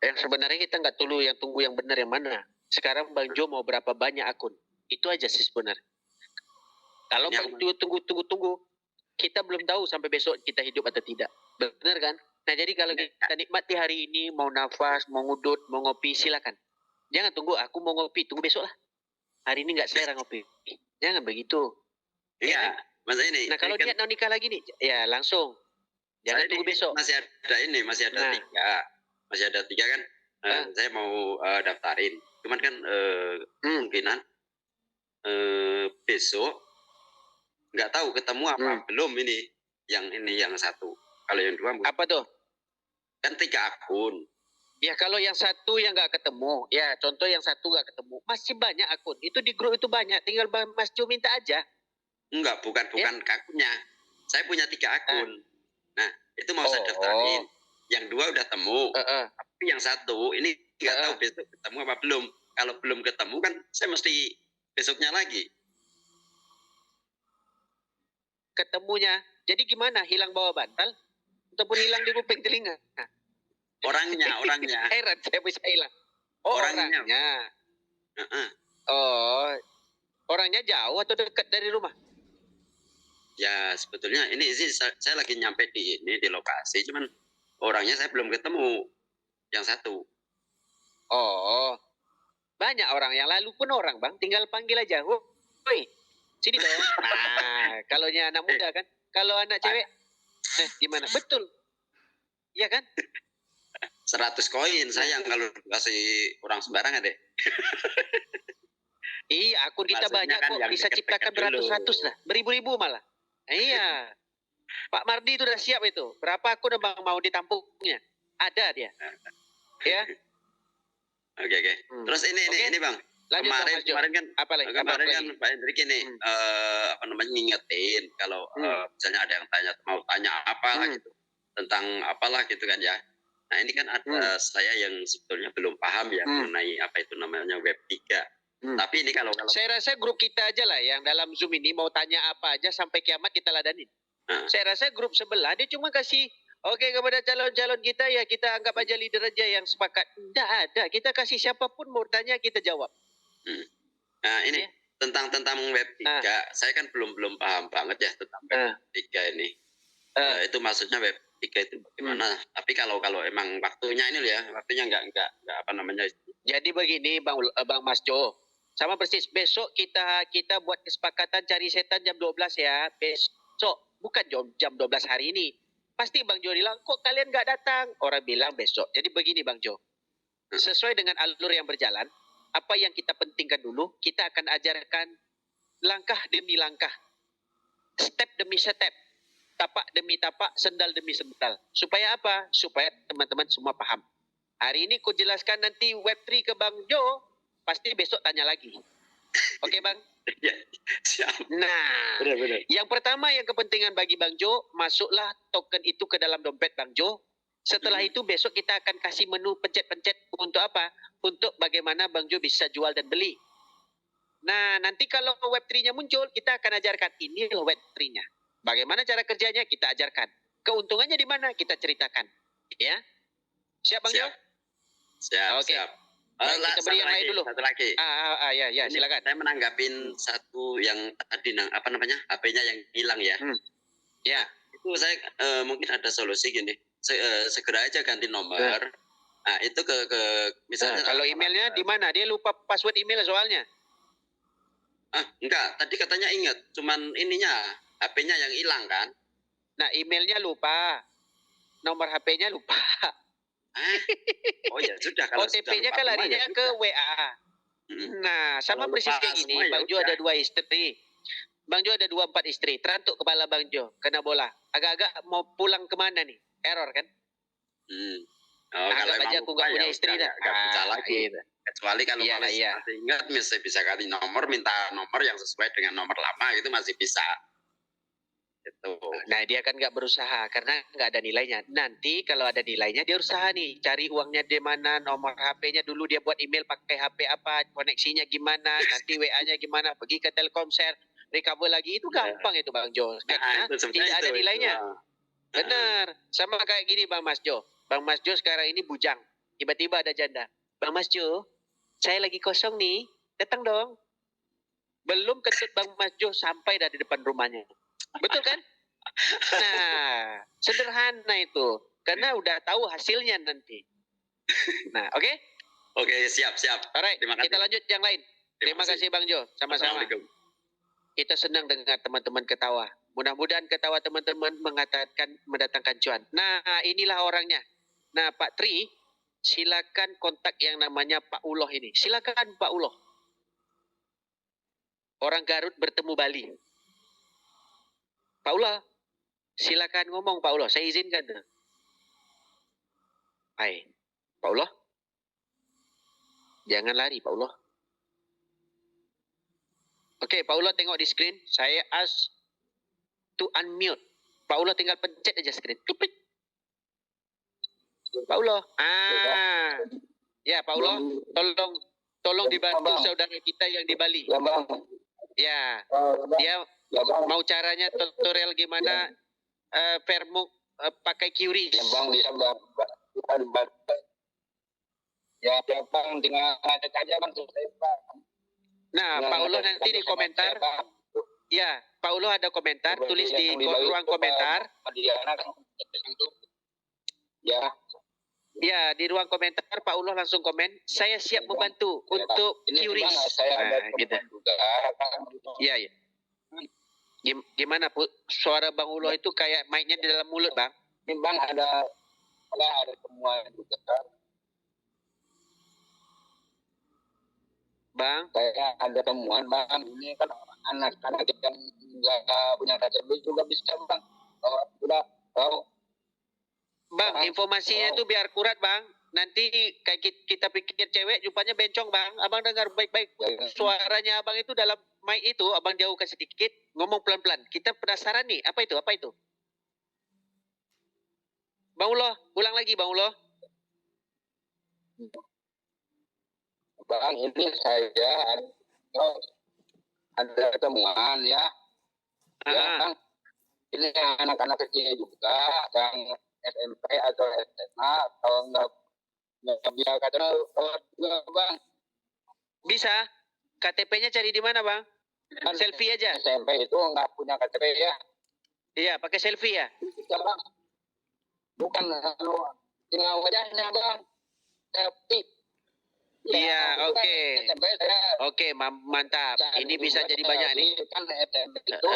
Yang sebenarnya kita nggak tunggu yang benar yang mana. Sekarang Bang Jo mau berapa banyak akun. Itu aja sih sebenarnya. Kalau Yang Bang Jo tunggu. Kita belum tahu sampai besok kita hidup atau tidak. Benar kan? Nah jadi kalau kita nikmati hari ini, mau nafas, mau ngudut, mau ngopi, silakan. Jangan tunggu, aku mau ngopi, tunggu besok lah. Hari ini nggak selera ngopi. Jangan begitu. Iya, Mas ini. Nah kalau ini kan niat mau nikah lagi nih, ya langsung. Jangan saya tunggu ini besok. masih ada Nah. tiga. Masih ada tiga kan. Saya mau daftarin. Cuman kan kemungkinan besok nggak tahu ketemu apa belum ini yang satu. Kalau yang dua Apa tuh? kan 3 akun. Ya kalau yang satu yang nggak ketemu, ya contoh yang satu nggak ketemu, masih banyak akun. Itu di grup itu banyak, tinggal Mas Jo minta aja. Enggak, bukan akunnya. Saya punya 3 akun. Nah, itu mau saya daftarin. Yang 2 udah temu. Tapi yang satu ini nggak tahu besok ketemu apa belum. Kalau belum ketemu kan saya mesti besoknya lagi. Ketemunya. Jadi gimana? Hilang bawa bantal? Ataupun hilang di kuping telinga? Nah. Orangnya. Heran saya bisa hilang. Oh, orangnya. Oh, orangnya jauh atau dekat dari rumah? Ya sebetulnya ini sih saya lagi nyampe di lokasi, cuman orangnya saya belum ketemu. Yang satu. Oh, banyak orang. Yang lalu pun orang Bang, tinggal panggil aja. Woi, sini dong. Nah, kalau anak muda kan, kalau anak cewek, gimana? Betul, iya kan? 100 koin sayang kalau kasih orang sembarangan deh. Iya, akun kita Maksudnya banyak kan kok, yang bisa deket-deket ciptakan beratus-ratus lah, beribu-ribu malah. Iya, Pak Mardi itu udah siap itu. Berapa akun Bang mau ditampungnya? Ada dia. Ya. Oke. Terus ini Bang. Lanjut, Kemarin kan Apa lagi? Pak Hendrik ini ngingetin kalau misalnya ada yang mau tanya apalah gitu tentang apalah gitu kan ya. Nah ini kan ada saya yang sebetulnya belum paham ya mengenai apa itu namanya web 3. Tapi ini kalau saya rasa grup kita aja lah yang dalam Zoom ini mau tanya apa aja sampai kiamat kita ladanin. Saya rasa grup sebelah dia cuma kasih oke kepada calon-calon kita ya kita anggap aja leader aja yang sepakat. Tidak ada, kita kasih siapapun mau tanya kita jawab. Nah ini tentang web 3 saya kan belum paham banget ya tentang web 3 ini. Itu maksudnya web 3 itu bagaimana? Tapi kalau emang waktunya ini loh ya, waktunya enggak apa namanya. Jadi begini Bang Mas Jo. Sama persis besok kita buat kesepakatan cari setan jam 12 ya. Besok, bukan jam 12 hari ini. Pasti Bang Jo bilang, kok kalian nggak datang? Orang bilang besok. Jadi begini Bang Jo. Sesuai dengan alur yang berjalan, apa yang kita pentingkan dulu, kita akan ajarkan langkah demi langkah. Step demi step. Tapak demi tapak, sendal demi sendal. Supaya apa? Supaya teman-teman semua paham. Hari ini ku jelaskan nanti Web3 ke Bang Jo, pasti besok tanya lagi. Oke Bang? Ya, siap. Nah, Benar. yang pertama yang kepentingan bagi Bang Jo, masuklah token itu ke dalam dompet Bang Jo. Setelah itu besok kita akan kasih menu pencet-pencet untuk apa? Untuk bagaimana Bang Jo bisa jual dan beli. Nah, nanti kalau Web3-nya muncul, kita akan ajarkan ini loh Web3-nya. Bagaimana cara kerjanya, kita ajarkan. Keuntungannya di mana, kita ceritakan. Ya, siap Bang Jo? Siap. Oke. Siap. Baik, kita beri yang lain dulu. Satu lagi. Ya, Ini silakan. Saya menanggapin satu yang tadi apa namanya HP-nya yang hilang ya. Ya. Itu saya mungkin ada solusi gini. Segera aja ganti nomor. Nah, itu ke misalnya Kalau emailnya di mana? Dia lupa password email soalnya. Enggak, tadi katanya ingat, cuman ininya HP-nya yang hilang kan. Nah, emailnya lupa. Nomor HP-nya lupa. Oh ya sudah, kalau OTP-nya kan sudah lupa larinya ya ke sudah. WA. Nah, sama Kalau persis lupa kayak gini. semua ya Bang Jo udah. ada 2 istri. Bang Jo ada 4 istri. Terantuk kepala Bang Jo. Kena bola. Agak-agak mau pulang kemana nih? Error kan? Oh, kalau Anggap aja emang aku lupa nggak punya ya istri udah, dah. nggak bisa lagi. Gitu. Kecuali kalau Iya, masih iya. ingat, masih bisa ganti nomor, minta nomor yang sesuai dengan nomor lama, itu masih bisa. Gitu. Nah, dia kan nggak berusaha karena nggak ada nilainya. Nanti kalau ada nilainya, dia usaha nih. Cari uangnya di mana, nomor HP-nya dulu dia buat email pakai HP apa, koneksinya gimana, nanti WA-nya gimana, pergi ke Telkomsel, recover lagi. Itu gampang itu Bang Jo. Karena Itu sebenarnya tidak ada itu. nilainya. Benar. Sama kayak gini Bang Mas Jo. Bang Mas Jo sekarang ini bujang. Tiba-tiba ada janda. Bang Mas Jo, saya lagi kosong nih. Datang dong. Belum kentut Bang Mas Jo sampai dari depan rumahnya. Betul kan? Nah, sederhana itu. Karena udah tahu hasilnya nanti. Nah, oke? Oke, siap. Alright, Terima kasih. kita lanjut yang lain. Terima kasih Bang Jo. Sama-sama. Assalamualaikum. Kita senang dengar teman-teman ketawa. Mudah-mudahan ketawa teman-teman mendatangkan cuan. Nah, inilah orangnya. Nah, Pak Tri, silakan kontak yang namanya Pak Uloh ini. Silakan Pak Uloh. Orang Garut bertemu Bali. Pak Uloh, silakan ngomong Pak Uloh. Saya izinkan. Hai, Pak Uloh. Jangan lari Pak Uloh. Oke, Pak Uloh tengok di screen. Saya ask to unmute. Pak Uloh tinggal pencet aja screen. Klik. Pak Uloh. Ya, Pak Uloh, tolong dibantu saudara kita yang di Bali. Ya bang. Ya, dia mau caranya tutorial gimana Vermuk pakai QRIS. Ya bang bisa bang. Ya bang tinggal ngecek aja bang. Nah, Pak Uloh nanti di komentar. Ya, Pak Uloh ada komentar. Tulis di ruang komentar. Ya. Ya, di ruang komentar Pak Uloh langsung komen. Saya siap membantu untuk QRIS. Saya ada gitu. juga. Iya. Gimana Put? Suara Bang Uloh itu kayak mic-nya di dalam mulut Bang. Ini bang ada semua juga. Bang. Saya ada temuan bang. Ini kan anak-anak yang nggak punya KTP juga bisa bang. Udah tahu. Bang, informasinya itu biar akurat Bang. Nanti kayak kita pikir cewek rupanya bencong Bang. Abang dengar baik-baik. Suaranya Abang itu dalam mic itu Abang jauhkan sedikit, ngomong pelan-pelan. Kita penasaran nih, apa itu? Bang Uloh, ulang lagi Bang Uloh. Bang, ini saya ada temuan ya. Ya, Bang. Ini anak-anak kecil juga yang SMP atau SMA atau nggak bisa kata bang. Bisa. KTP-nya cari di mana Bang? Kan Selfie aja. SMP itu nggak punya KTP ya. Iya, pakai selfie ya. Bisa bang. Bukan tinggal wajahnya bang. Selfie. Iya, oke. SMP saya. Oke, mantap. Ini bisa jadi banyak nih. Kan SMP itu.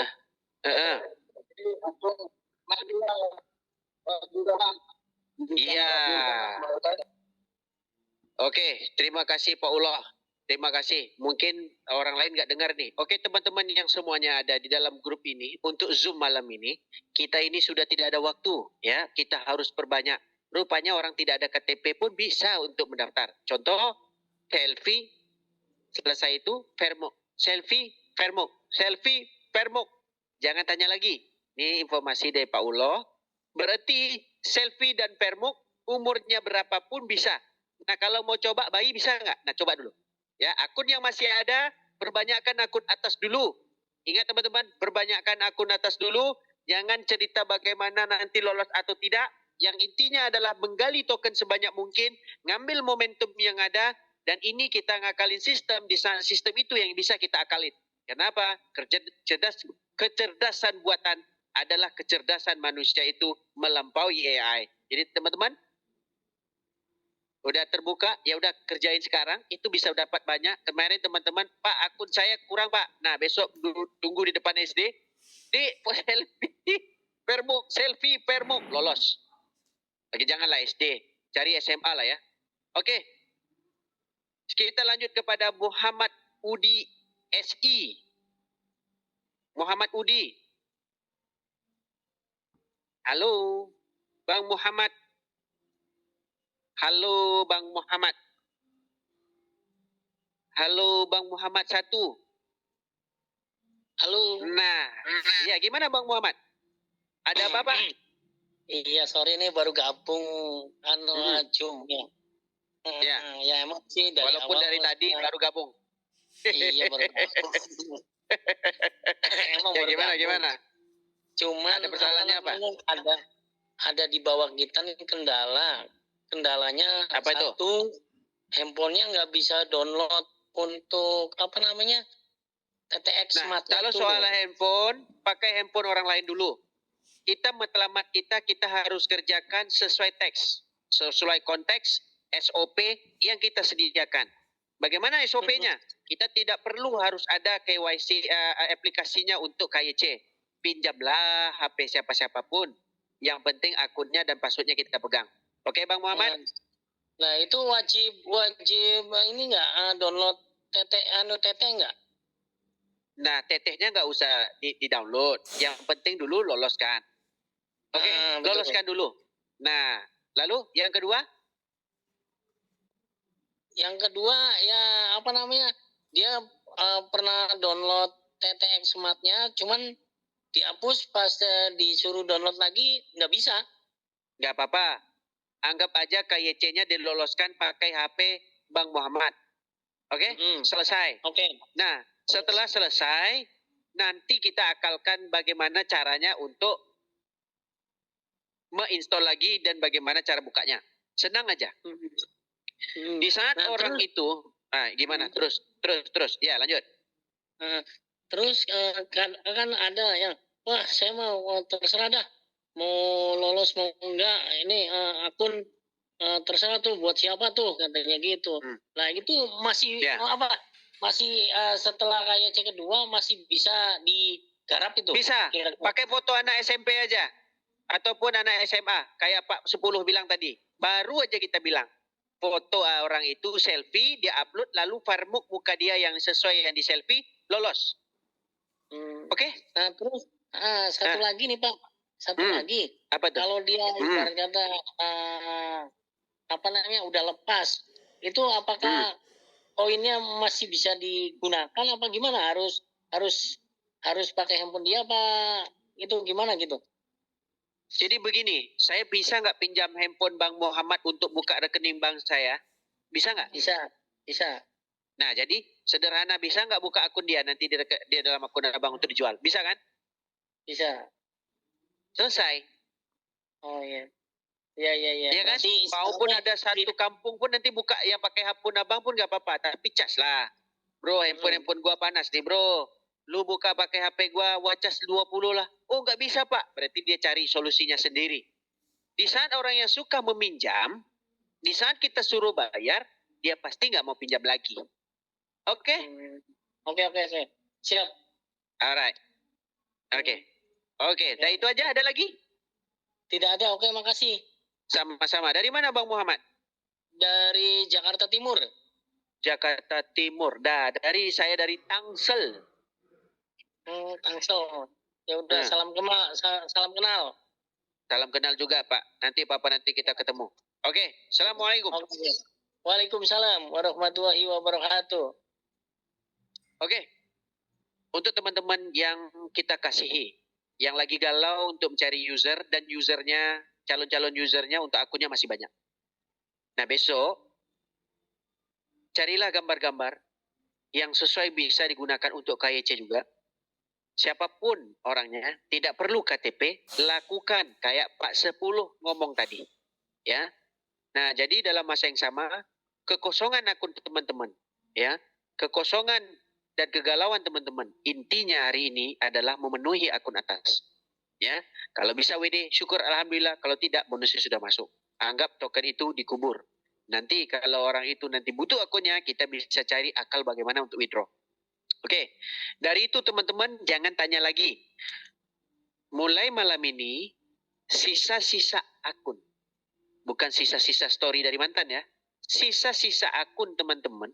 Langsung maju juga bang. Iya. Oke, terima kasih Pak Uloh. Terima kasih. Mungkin orang lain nggak dengar nih. Oke, teman-teman yang semuanya ada di dalam grup ini, untuk Zoom malam ini, kita ini sudah tidak ada waktu. Ya, kita harus perbanyak. Rupanya orang tidak ada KTP pun bisa untuk mendaftar. Contoh, selfie, selesai itu, Vermuk. Selfie, Vermuk. Selfie, Vermuk. Jangan tanya lagi. Ini informasi dari Pak Uloh. Berarti selfie dan Vermuk umurnya berapapun bisa. Nah, kalau mau coba bayi bisa nggak? Nah, coba dulu. Ya, akun yang masih ada perbanyakkan akun atas dulu. Ingat teman-teman, perbanyakkan akun atas dulu. Jangan cerita bagaimana nanti lolos atau tidak. Yang intinya adalah menggali token sebanyak mungkin, ngambil momentum yang ada, dan ini kita ngakalin sistem. Di sistem itu yang bisa kita akalin. Kenapa? Kecerdasan buatan adalah kecerdasan manusia itu melampaui AI. Jadi teman-teman, udah terbuka, ya udah kerjain sekarang, itu bisa dapat banyak. Kemarin teman-teman, Pak akun saya kurang Pak. Nah besok tunggu di depan SD, di selfie permuk, lolos. Lagi janganlah SD, cari SMA lah ya. Oke, kita lanjut kepada Muhammad Udi SI. Muhammad Udi. Halo, Bang Muhammad. Halo, Bang Muhammad. Halo, Bang Muhammad 1. Halo. Nah, ya gimana Bang Muhammad? Ada apa, Pak? Iya, sorry nih baru gabung Zoom ya. Ya. Ya emang sih dari Walaupun awal, dari tadi baru gabung. Iya baru gabung. Emang Ya baru gimana gabung. gimana? Cuman Ada persoalannya apa? Ada di bawah kita nih kendalanya Apa itu? satu, handphonenya nggak bisa download untuk apa namanya TTX Nah, Smart kalau itu. soal handphone, pakai handphone orang lain dulu. Kita matlamat kita harus kerjakan sesuai teks, sesuai konteks, SOP yang kita sediakan. Bagaimana SOP-nya? Kita tidak perlu harus ada KYC aplikasinya untuk KYC. Pinjamlah HP siapa-siapapun. Yang penting akunnya dan passwordnya kita pegang. Oke, Bang Muhammad? Nah, itu wajib ini nggak download TT nggak? Nah, tetehnya nggak usah di-download. Yang penting dulu loloskan. Oke, loloskan dulu. Nah, lalu yang kedua? Yang kedua ya apa namanya? Dia pernah download TTX Smart-nya, cuman dihapus pas disuruh download lagi nggak bisa. Nggak apa-apa. Anggap aja KYC-nya diloloskan pakai HP Bang Muhammad. Oke? Selesai. Oke. Nah, setelah selesai, nanti kita akalkan bagaimana caranya untuk menginstall lagi dan bagaimana cara bukanya. Senang aja. Di saat orang itu, gimana? Terus. Ya, lanjut. Terus kan ada yang, wah saya mau terserah dah, mau lolos mau enggak, ini akun terserah tuh buat siapa tuh katanya gitu. Nah itu masih apa? Masih setelah KYC kedua masih bisa digarap itu? Bisa. Pakai foto anak SMP aja. Ataupun anak SMA. Kayak Pak 10 bilang tadi. Baru aja kita bilang. Foto orang itu selfie, dia upload, lalu farmuk muka dia yang sesuai yang di selfie, lolos. Oke? Nah terus satu lagi nih Pak. Satu lagi. Apa tuh? Kalau dia ibarat kata apa namanya udah lepas, itu apakah koinnya masih bisa digunakan apa gimana? Harus pakai handphone dia apa itu gimana gitu? Jadi begini, saya bisa nggak pinjam handphone Bang Muhammad untuk buka rekening bank saya? Bisa nggak? Bisa. Nah, jadi sederhana, bisa nggak buka akun dia nanti dia dalam akun abang untuk dijual? Bisa kan? Bisa. Selesai. Oh iya. Iya. Iya kan? Maupun ada satu kampung pun nanti buka yang pakai handphone abang pun nggak apa-apa, tapi cas lah. Bro, handphone gua panas nih, bro. Lu buka pakai HP gua, wacas 20 lah. Oh, nggak bisa, Pak. Berarti dia cari solusinya sendiri. Di saat orang yang suka meminjam, di saat kita suruh bayar, dia pasti nggak mau pinjam lagi. Oke? Oke. Siap. Alright. Oke. Dan itu aja, ada lagi? Tidak ada, oke, makasih. Sama-sama. Dari mana Bang Muhammad? Dari Jakarta Timur. Jakarta Timur. Saya dari Tangsel. Tangsel. Ya udah, salam kenal. Salam kenal juga, Pak. Nanti kita ketemu. Oke, Assalamualaikum. Okay. Waalaikumsalam warahmatullahi wabarakatuh. Oke. Untuk teman-teman yang kita kasihi, yang lagi galau untuk mencari user dan usernya, calon-calon usernya untuk akunnya masih banyak. Nah, besok carilah gambar-gambar yang sesuai bisa digunakan untuk KYC juga. Siapapun orangnya, tidak perlu KTP, lakukan kayak Pak 10 ngomong tadi. Ya. Nah, jadi dalam masa yang sama, kekosongan akun teman-teman, ya, kekosongan dan kegalauan teman-teman, intinya hari ini adalah memenuhi akun atas. Ya, kalau bisa WD, syukur alhamdulillah. Kalau tidak, bonusnya sudah masuk. Anggap token itu dikubur. Nanti kalau orang itu nanti butuh akunnya, kita bisa cari akal bagaimana untuk withdraw. Oke, dari itu teman-teman jangan tanya lagi. Mulai malam ini, sisa-sisa akun. Bukan sisa-sisa story dari mantan ya. Sisa-sisa akun teman-teman,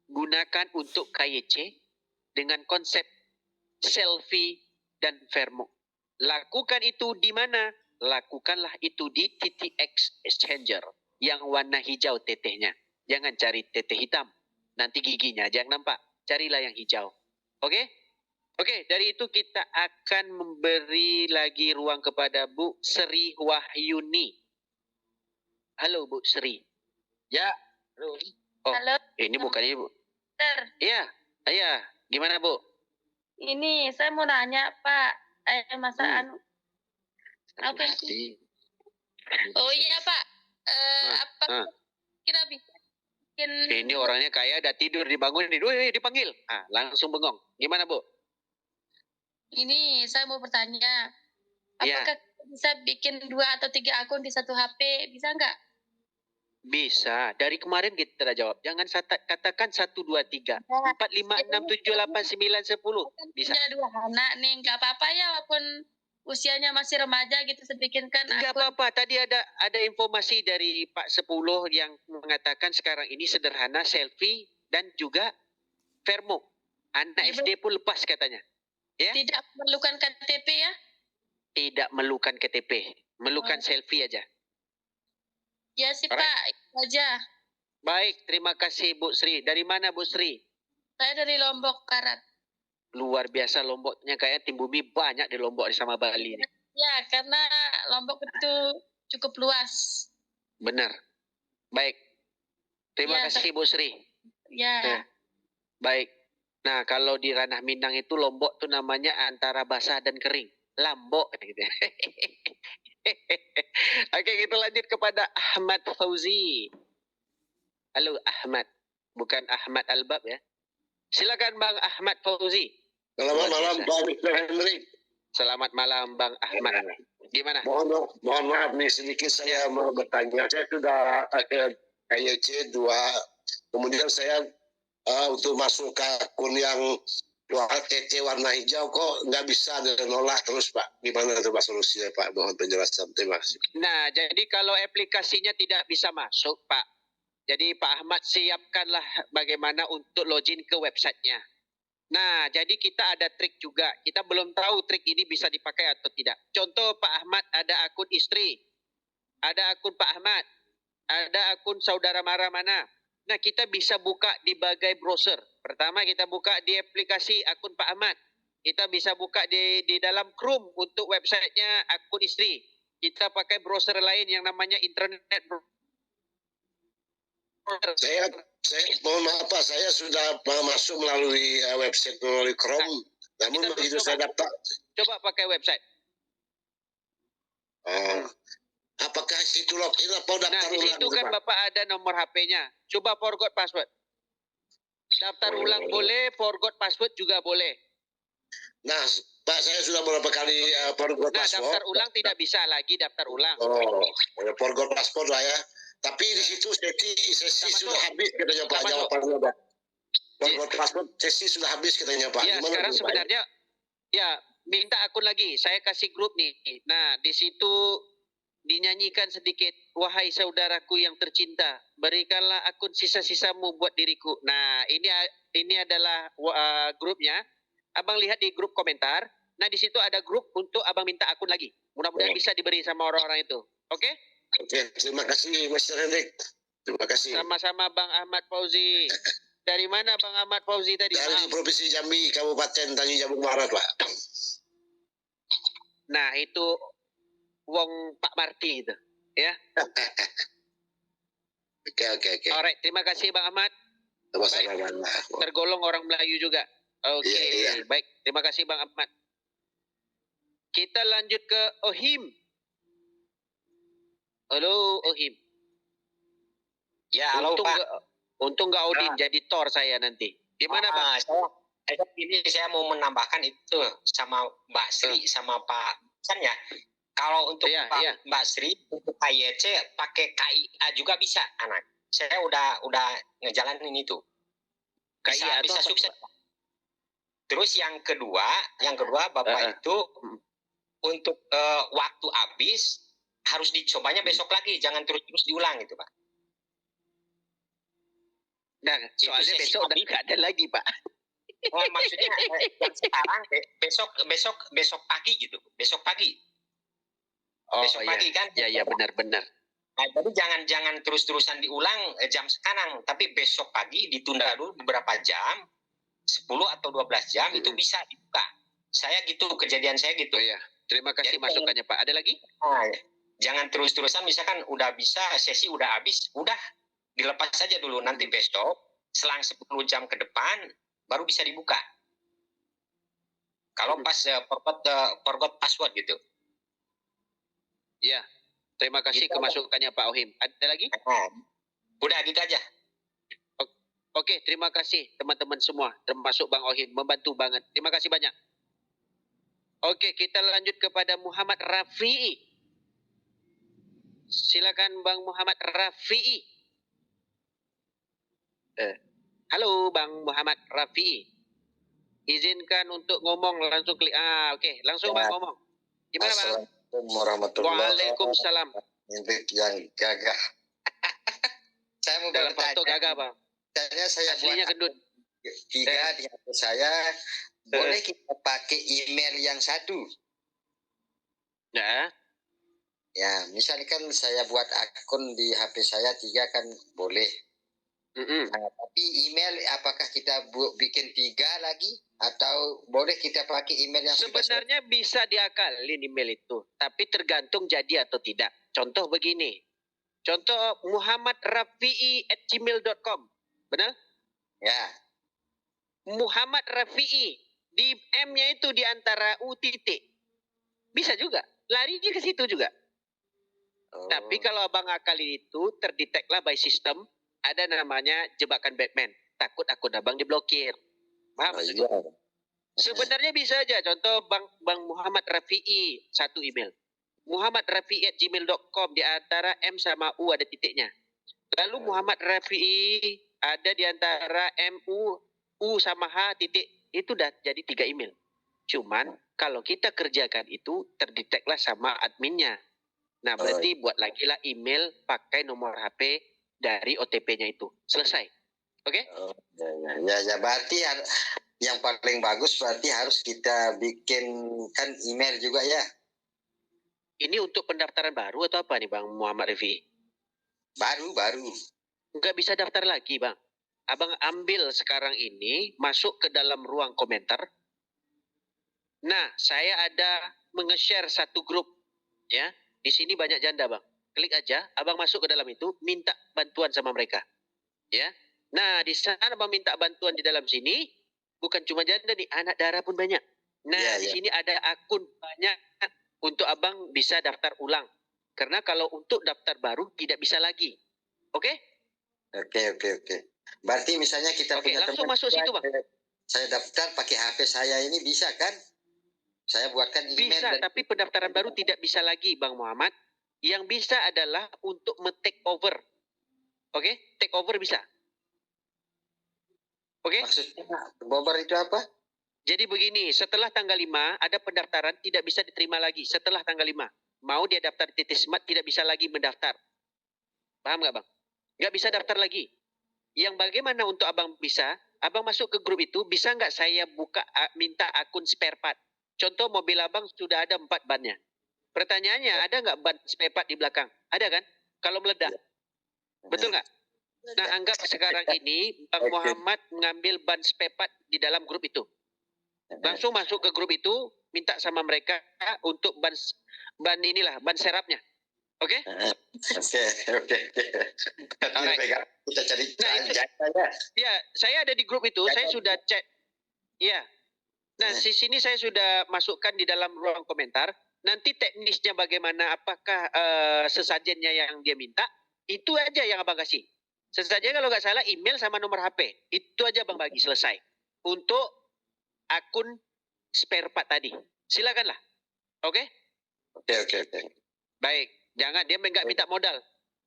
gunakan untuk KYC dengan konsep selfie dan Vermo. Lakukan itu di mana? Lakukanlah itu di TTX Exchanger yang warna hijau tetehnya. Jangan cari teteh hitam. Nanti giginya jangan nampak. Carilah yang hijau. Oke? Oke, dari itu kita akan memberi lagi ruang kepada Bu Sri Wahyuni. Halo Bu Sri. Ya. Oh, Halo. ini bukan Ibu. Dokter, Iya, iya. Gimana Bu? ini saya mau nanya Pak, masa anu, apa sih? Oh iya Pak, apa kira bikin? Ini orangnya kayak ada tidur dibangun, dipanggil. Langsung bengong. Gimana Bu? Ini saya mau bertanya, Iya. apakah bisa bikin 2 atau 3 akun di satu HP, bisa nggak? Bisa. Dari kemarin kita udah jawab. Jangan katakan 1, 2, 3. 4, 5, 6, 7, 8, 9, 10. Bisa. Punya 2 anak nih, nggak apa-apa ya walaupun usianya masih remaja gitu, saya bikinkan Enggak akun. apa-apa. Tadi ada informasi dari Pak 10 yang mengatakan sekarang ini sederhana, selfie dan juga Vermo. Anak SD pun lepas katanya. Ya? Tidak memerlukan KTP ya? Tidak memerlukan KTP. Memerlukan selfie aja. Ya sih Alright. Pak, itu aja. Baik, terima kasih Bu Sri. Dari mana Bu Sri? Saya dari Lombok Barat. Luar biasa Lomboknya, kayak tim bumi banyak di Lombok sama Bali ini. Ya, karena Lombok itu cukup luas. Benar. Baik. Terima Ya, kasih Bu Sri. Ya. Nah, baik. Nah, kalau di ranah Minang itu Lombok tuh namanya antara basah dan kering. Lambok gitu. Oke, kita lanjut kepada Ahmad Fauzi. Halo Ahmad. Bukan Ahmad Albab ya. Silakan Bang Ahmad Fauzi. Selamat malam Pak Mr. Henry. Selamat malam Bang Ahmad. Gimana? Mohon maaf nih sedikit saya mau bertanya. Saya sudah ke KYC 2. Kemudian saya untuk masuk ke akun yang TC warna hijau kok nggak bisa nolak terus Pak. Gimana itu Pak solusinya Pak? Mohon penjelasan. Terima kasih. Nah, jadi kalau aplikasinya tidak bisa masuk Pak, jadi Pak Ahmad siapkanlah bagaimana untuk login ke websitenya. Nah, jadi kita ada trik juga. Kita belum tahu trik ini bisa dipakai atau tidak. Contoh Pak Ahmad ada akun istri, ada akun Pak Ahmad, ada akun saudara mara mana. Nah, kita bisa buka di bagai browser. Pertama kita buka di aplikasi akun Pak Ahmad. Kita bisa buka di dalam Chrome untuk websitenya akun istri. Kita pakai browser lain yang namanya internet browser. Saya mohon maaf Pak, saya sudah masuk melalui website melalui Chrome. Namun kita begitu coba. saya daftar. Coba pakai website. Apakah situ login atau daftar Nah, di ulang? situ kan Bapak ada nomor HP-nya. Coba forgot password. Daftar ulang boleh, forgot password juga boleh. Nah, Pak, saya sudah beberapa kali forgot Nah, password. daftar ulang tidak bisa lagi daftar ulang. Forgot password lah ya. Tapi di situ sesi sudah habis katanya Pak, Sama jawabannya Pak. Forgot password sesi sudah habis katanya Pak. Ya, Gimana sekarang itu, Pak? sebenarnya ya minta akun lagi. Saya kasih grup nih. Nah, di situ dinyanyikan sedikit, wahai saudaraku yang tercinta, berikanlah akun sisa-sisamu buat diriku. Nah, ini adalah grupnya. Abang lihat di grup komentar. Nah, di situ ada grup untuk abang minta akun lagi. Mudah-mudahan bisa diberi sama orang-orang itu. Oke? Oke, terima kasih Mr. Hendrik. Terima kasih. Sama-sama Bang Ahmad Fauzi. Dari mana Bang Ahmad Fauzi tadi? Dari Provinsi Jambi, Kabupaten Tanjung Jabung Barat, Pak. Nah, itu Wong Pak Marti itu, ya. Oke. Alright, terima kasih Bang Ahmad. Sama-sama banyak. Tergolong orang Melayu juga. Oke, Iya. baik. Terima kasih Bang Ahmad. Kita lanjut ke Ohim. Halo Ohim. Ya, halo Pak. Untung nggak Odin jadi Thor saya nanti. Gimana Bang? Ini saya mau menambahkan itu sama Mbak Sri sama Pak San ya. Kalau untuk Mbak Sri untuk KYC pakai KIA juga bisa anak. Saya udah ngejalanin itu. Bisa sukses. Terus yang kedua Bapak itu untuk waktu habis harus dicobanya besok lagi, jangan terus-terus diulang gitu Pak. Nah, soalnya besok udah nggak ada lagi Pak. Oh, maksudnya yang sekarang besok pagi gitu, besok pagi. Oh, besok pagi kan? Ya benar-benar. Nah, jadi jangan terus-terusan diulang jam sekarang, tapi besok pagi ditunda dulu beberapa jam, 10 atau 12 jam itu bisa dibuka. Saya gitu, kejadian saya gitu. Oh ya, terima kasih masukannya Pak. Ada lagi? Nah, jangan terus-terusan, misalkan udah bisa, sesi udah habis, udah dilepas saja dulu. Nanti besok, selang 10 jam ke depan, baru bisa dibuka. Kalau pas forgot password gitu. Ya, terima kasih Gitu, kemasukannya Pak Ohim. Ada lagi? Udah gitu aja. Oke, terima kasih teman-teman semua, termasuk Bang Ohim, membantu banget. Terima kasih banyak. Oke, kita lanjut kepada Muhammad Rafi'i. Silakan Bang Muhammad Rafi'i. Halo Bang Muhammad Rafi'i. Izinkan untuk ngomong, langsung klik. Oke, langsung Bang ngomong. Gimana Bang? Assalamualaikum warahmatullahi Waalaikumsalam. yang gagah. Saya mau Dalam foto gagah Bang. Saya Aslinya buat gendut. 3 di HP saya. Boleh kita pakai email yang satu? Ya. Ya, misalkan saya buat akun di HP saya 3 kan boleh. Nah, tapi email apakah kita bikin 3 lagi atau boleh kita pakai email yang sebenarnya bisa diakalin email itu, tapi tergantung jadi atau tidak. Contoh begini. Contoh muhammadrafi'i@gmail.com. Benar? Ya. Muhammad Rafi'i di M-nya itu di antara U titik. Bisa juga. Lari ke situ juga. Tapi kalau abang akalin itu terdeteklah by system, ada namanya jebakan Batman. Takut akun abang diblokir. Paham maksudnya? Sebenarnya bisa aja. Contoh Bang Muhammad Rafi'i, satu email. muhammadrafi'i@gmail.com, di antara M sama U ada titiknya. Lalu Muhammad Rafi'i ada di antara MU, U sama H titik. Itu udah jadi 3 email. Cuman kalau kita kerjakan itu terdeteklah sama adminnya. Nah, berarti buat lagi lah email pakai nomor HP dari OTP-nya itu. Selesai. Oke? Ya, berarti yang paling bagus berarti harus kita bikinkan email juga ya. Ini untuk pendaftaran baru atau apa nih Bang Muhammad Rafi'i? Baru. Nggak bisa daftar lagi Bang. Abang ambil sekarang ini, masuk ke dalam ruang komentar. Nah, saya ada menge-share satu grup. Ya, di sini banyak janda Bang. Klik aja, abang masuk ke dalam itu, minta bantuan sama mereka. Ya. Nah, di sana abang minta bantuan di dalam sini, bukan cuma janda nih, anak darah pun banyak. Nah, di sini ada akun banyak untuk abang bisa daftar ulang. Karena kalau untuk daftar baru tidak bisa lagi. Oke? Oke. Berarti misalnya kita punya langsung teman, masuk situ Bang. Saya daftar pakai HP saya ini bisa kan? Saya buatkan email. Bisa, tapi pendaftaran baru tidak bisa lagi Bang Muhammad. Yang bisa adalah untuk take over. Oke? Take over bisa. Oke? Maksudnya over itu apa? Jadi begini, setelah tanggal 5 ada pendaftaran tidak bisa diterima lagi setelah tanggal 5. Mau dia daftar di Titik Smart tidak bisa lagi mendaftar. Paham nggak Bang? Nggak bisa daftar lagi. Yang bagaimana untuk abang bisa? Abang masuk ke grup itu, bisa nggak saya buka minta akun spare part? Contoh mobil abang sudah ada 4 bannya. Pertanyaannya, ada nggak ban spare part di belakang? Ada kan? Kalau meledak. Betul nggak? Nah, anggap sekarang ini Bang Muhammad mengambil ban spare part di dalam grup itu. Langsung masuk ke grup itu, minta sama mereka untuk ban serapnya. Oke? Oke. Kita cari Ya, saya ada di grup itu, saya sudah cek. Ya. Nah, di sini saya sudah masukkan di dalam ruang komentar. Nanti teknisnya bagaimana, apakah sesajennya yang dia minta, itu aja yang Abang kasih. Sesajen kalau nggak salah email sama nomor HP. Itu aja Bang bagi, selesai. Untuk akun spare part tadi. Silakanlah. Oke? Oke. Baik. Jangan, dia nggak minta modal.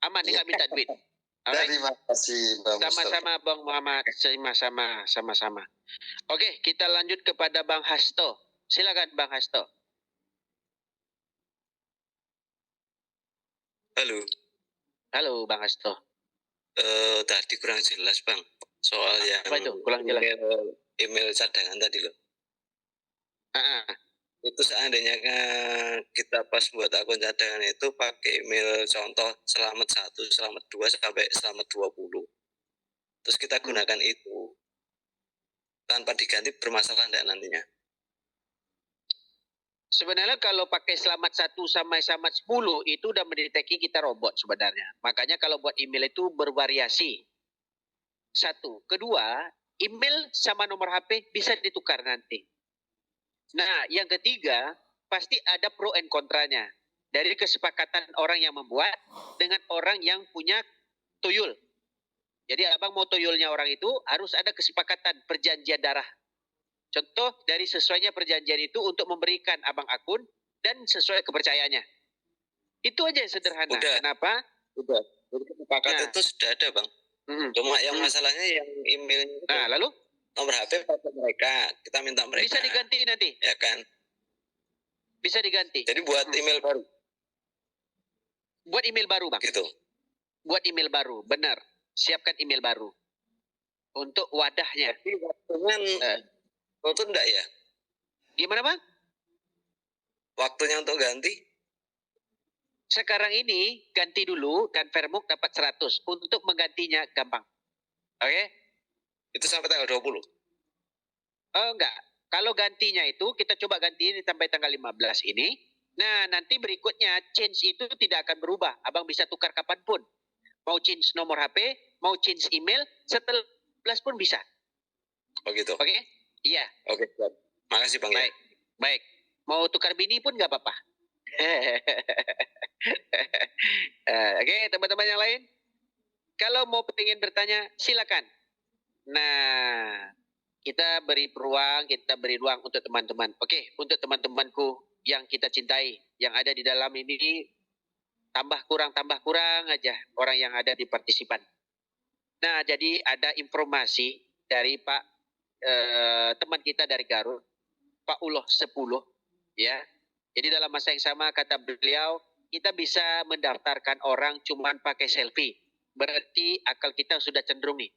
Aman, dia nggak minta duit. Alright? Terima kasih Bang Mustafa. Sama-sama Bang Muhammad. Sama-sama. Oke, kita lanjut kepada Bang Hasto. Silakan Bang Hasto. Halo Bang Hasto. Tadi kurang jelas Bang, soal yang apa itu? Kurang jelas. Email cadangan tadi loh. Itu seandainya kita pas buat akun cadangan itu pakai email contoh selamat 1, selamat 2 sampai selamat 20. Terus kita gunakan itu tanpa diganti, bermasalah enggak nantinya? Sebenarnya kalau pakai selamat 1 sampai selamat 10 itu udah mendeteksi kita robot sebenarnya. Makanya kalau buat email itu bervariasi. 1. Kedua, email sama nomor HP bisa ditukar nanti. Nah, yang ketiga, pasti ada pro and kontranya. Dari kesepakatan orang yang membuat dengan orang yang punya tuyul. Jadi Abang mau tuyulnya orang itu harus ada kesepakatan perjanjian darah. Contoh dari sesuainya perjanjian itu untuk memberikan Abang akun dan sesuai kepercayaannya. Itu aja yang sederhana. Udah. Kenapa? Udah. Kesepakatan itu sudah ada Bang. Cuma yang masalahnya yang email. Nah, lalu? Nomor HP pakai mereka, kita minta mereka. Bisa diganti nanti. Ya kan? Bisa diganti. Jadi buat email baru. Buat email baru, Bang. Gitu. Buat email baru, benar. Siapkan email baru. Untuk wadahnya. Tapi waktunya itu enggak ya? Gimana, Bang? Waktunya untuk ganti? Sekarang ini ganti dulu dan Fairbook dapat 100. Untuk menggantinya gampang. Oke? Itu sampai tanggal 20? Enggak. Kalau gantinya itu, kita coba ganti sampai tanggal 15 ini. Nah, nanti berikutnya, change itu tidak akan berubah. Abang bisa tukar kapanpun. Mau change nomor HP, mau change email, setelah 15 pun bisa. Oh gitu? Oke? Iya. Oke, siap. Makasih Bang. Baik. Baik. Mau tukar bini pun nggak apa-apa. Oke, teman-teman yang lain. Kalau mau pengen bertanya, silakan. Nah, kita beri ruang untuk teman-teman. Oke, untuk teman-temanku yang kita cintai, yang ada di dalam ini, tambah kurang aja orang yang ada di partisipan. Nah, jadi ada informasi dari Pak teman kita dari Garut, Pak Uloh 10, ya. Jadi dalam masa yang sama kata beliau, kita bisa mendaftarkan orang cuman pakai selfie. Berarti akal kita sudah cenderung nih.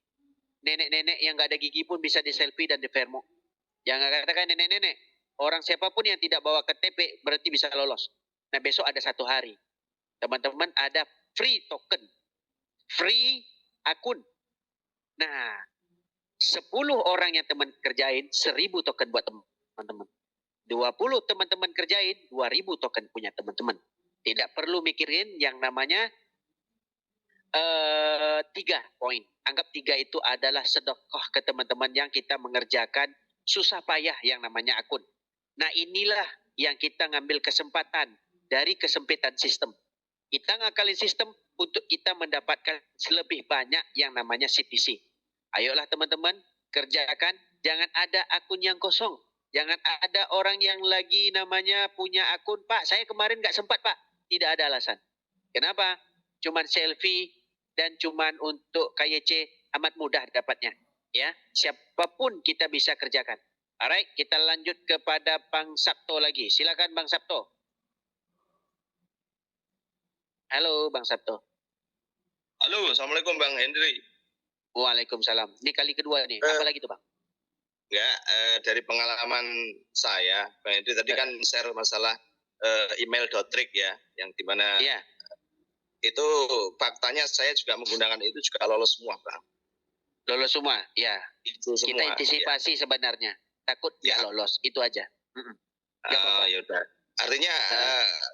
Nenek-nenek yang nggak ada gigi pun bisa di selfie dan di Fairbook. Jangan katakan nenek-nenek. Orang siapapun yang tidak bawa KTP berarti bisa lolos. Nah, besok ada 1 hari. Teman-teman ada free token. Free akun. Nah, 10 orang yang teman kerjain 1000 token buat teman-teman. 20 teman-teman kerjain 2000 token punya teman-teman. Tidak perlu mikirin yang namanya 3 poin. Anggap 3 itu adalah sedekah ke teman-teman yang kita mengerjakan susah payah yang namanya akun. Nah, inilah yang kita ngambil kesempatan dari kesempitan sistem. Kita ngakalin sistem untuk kita mendapatkan lebih banyak yang namanya CTC. Ayolah teman-teman, kerjakan. Jangan ada akun yang kosong. Jangan ada orang yang lagi namanya punya akun, Pak, saya kemarin nggak sempat, Pak. Tidak ada alasan. Kenapa? Cuman selfie dan cuman untuk KYC amat mudah dapatnya. Ya, siapapun kita bisa kerjakan. Alright, kita lanjut kepada Bang Sabto lagi. Silakan Bang Sabto. Halo Bang Sabto. Halo, Assalamualaikum Bang Hendri. Waalaikumsalam. Ini kali kedua nih. Apa lagi tuh Bang? Enggak, dari pengalaman saya, Bang Hendri tadi kan share masalah email.trick ya, yang dimana itu faktanya saya juga menggunakan itu juga lolos semua, Bang. Lolos semua, ya. Itu semua, kita antisipasi sebenarnya. Takut nggak lolos, itu aja. Ya udah. Artinya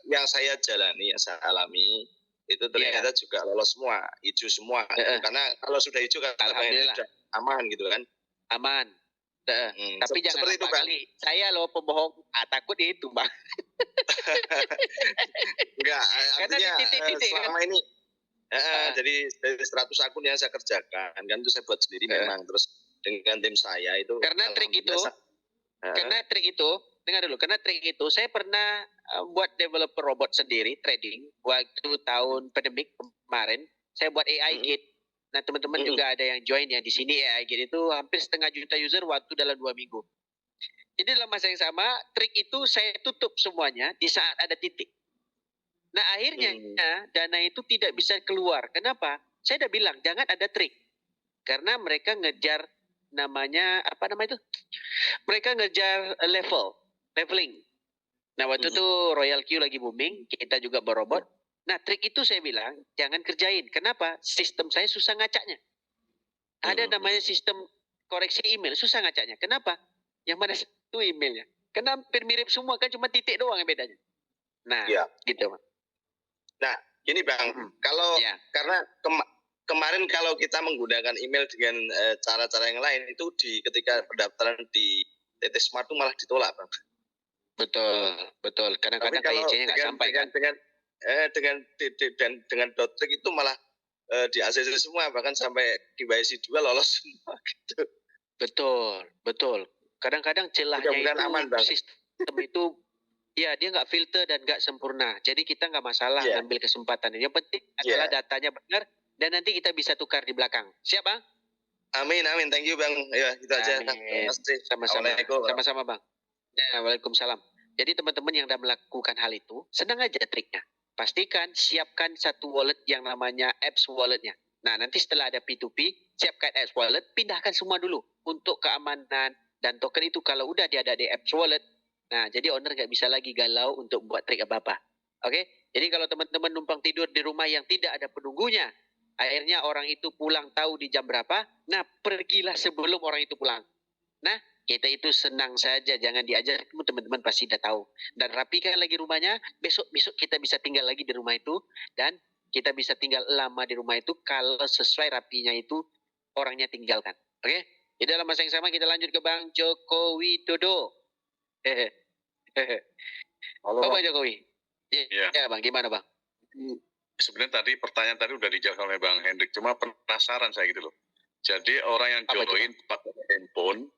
yang saya jalani, yang saya alami itu ternyata juga lolos semua, hijau semua. Karena kalau sudah hijau kan Alhamdulillah sudah aman gitu kan. aman. Tapi jangan seperti itu, lupa Bang. kali saya loh pembohong. Takut itu Bang. Enggak, Karena artinya di titik-titik selama ini jadi dari 100 akun yang saya kerjakan kan itu saya buat sendiri memang, terus dengan tim saya itu Karena trik itu, dengar dulu, karena trik itu saya pernah buat developer robot sendiri trading waktu tahun pandemik kemarin. Saya buat AI Gate. Nah teman-teman juga ada yang join ya di sini. AI Gate itu hampir 1,5 juta user waktu dalam 2 minggu. Jadi dalam masa yang sama trik itu saya tutup semuanya di saat ada titik. Nah akhirnya dana itu tidak bisa keluar. Kenapa? Saya udah bilang jangan ada trik. Karena mereka ngejar namanya apa nama itu? Mereka ngejar leveling. Nah waktu itu Royal Q lagi booming, kita juga berobot. Nah trik itu saya bilang jangan kerjain. Kenapa? Sistem saya susah ngacaknya. Ada namanya sistem koreksi email, susah ngacaknya. Kenapa? Yang mana itu emailnya? Karena hampir mirip semua kan, cuma titik doang yang bedanya. Nah, gitu Bang. Nah, gini Bang, kalau karena kemarin kalau kita menggunakan email dengan cara-cara yang lain itu ketika pendaftaran di TT Smart itu malah ditolak, Bang. Betul. Kadang-kadang KYC-nya nggak sampai kan. Dengan .trick itu malah di ACC semua, bahkan sampai di YC 2 lolos semua gitu. Betul. Kadang-kadang celahnya itu aman, Bang. Sistem itu ya dia nggak filter dan nggak sempurna. Jadi kita nggak masalah ngambil kesempatan. Yang penting adalah datanya benar dan nanti kita bisa tukar di belakang. Siap Bang? Amin. Thank you Bang. Ya, gitu aja. Sama-sama Bang. Ya, Waalaikumsalam. Jadi teman-teman yang sudah melakukan hal itu, senang aja triknya. Pastikan siapkan satu wallet yang namanya apps walletnya. Nah, nanti setelah ada P2P, siapkan apps wallet, pindahkan semua dulu untuk keamanan dan token itu kalau udah dia ada di apps wallet. Nah, jadi owner nggak bisa lagi galau untuk buat trik apa-apa. Oke? Jadi kalau teman-teman numpang tidur di rumah yang tidak ada penunggunya, akhirnya orang itu pulang tahu di jam berapa, nah pergilah sebelum orang itu pulang. Nah, kita itu senang saja, jangan diajar, teman-teman pasti udah tahu. Dan rapikan lagi rumahnya, besok kita bisa tinggal lagi di rumah itu, dan kita bisa tinggal lama di rumah itu kalau sesuai rapinya itu orangnya tinggalkan. Oke? Di dalam masa yang sama kita lanjut ke Bang Joko Widodo. Halo, Bang Jokowi. Ya Bang, gimana Bang? Sebenarnya tadi pertanyaan tadi udah dijawab oleh Bang Hendrik, cuma penasaran saya gitu loh. Jadi orang yang join pakai handphone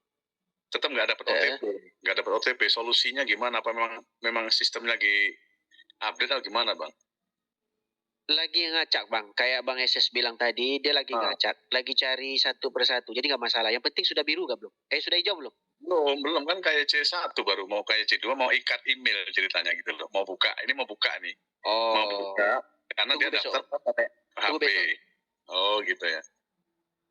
tetap nggak dapat OTP, Solusinya gimana? Apa memang sistemnya lagi update atau gimana Bang? Lagi ngacak Bang, kayak Bang SS bilang tadi, dia lagi ngacak, lagi cari satu persatu, jadi nggak masalah. Yang penting sudah biru nggak belum? Sudah hijau belum? Belum kan, kayak C1 baru, mau kayak C2 mau ikat email ceritanya gitu loh, mau buka nih. Mau buka, karena dia daftar pakai HP. Gitu ya.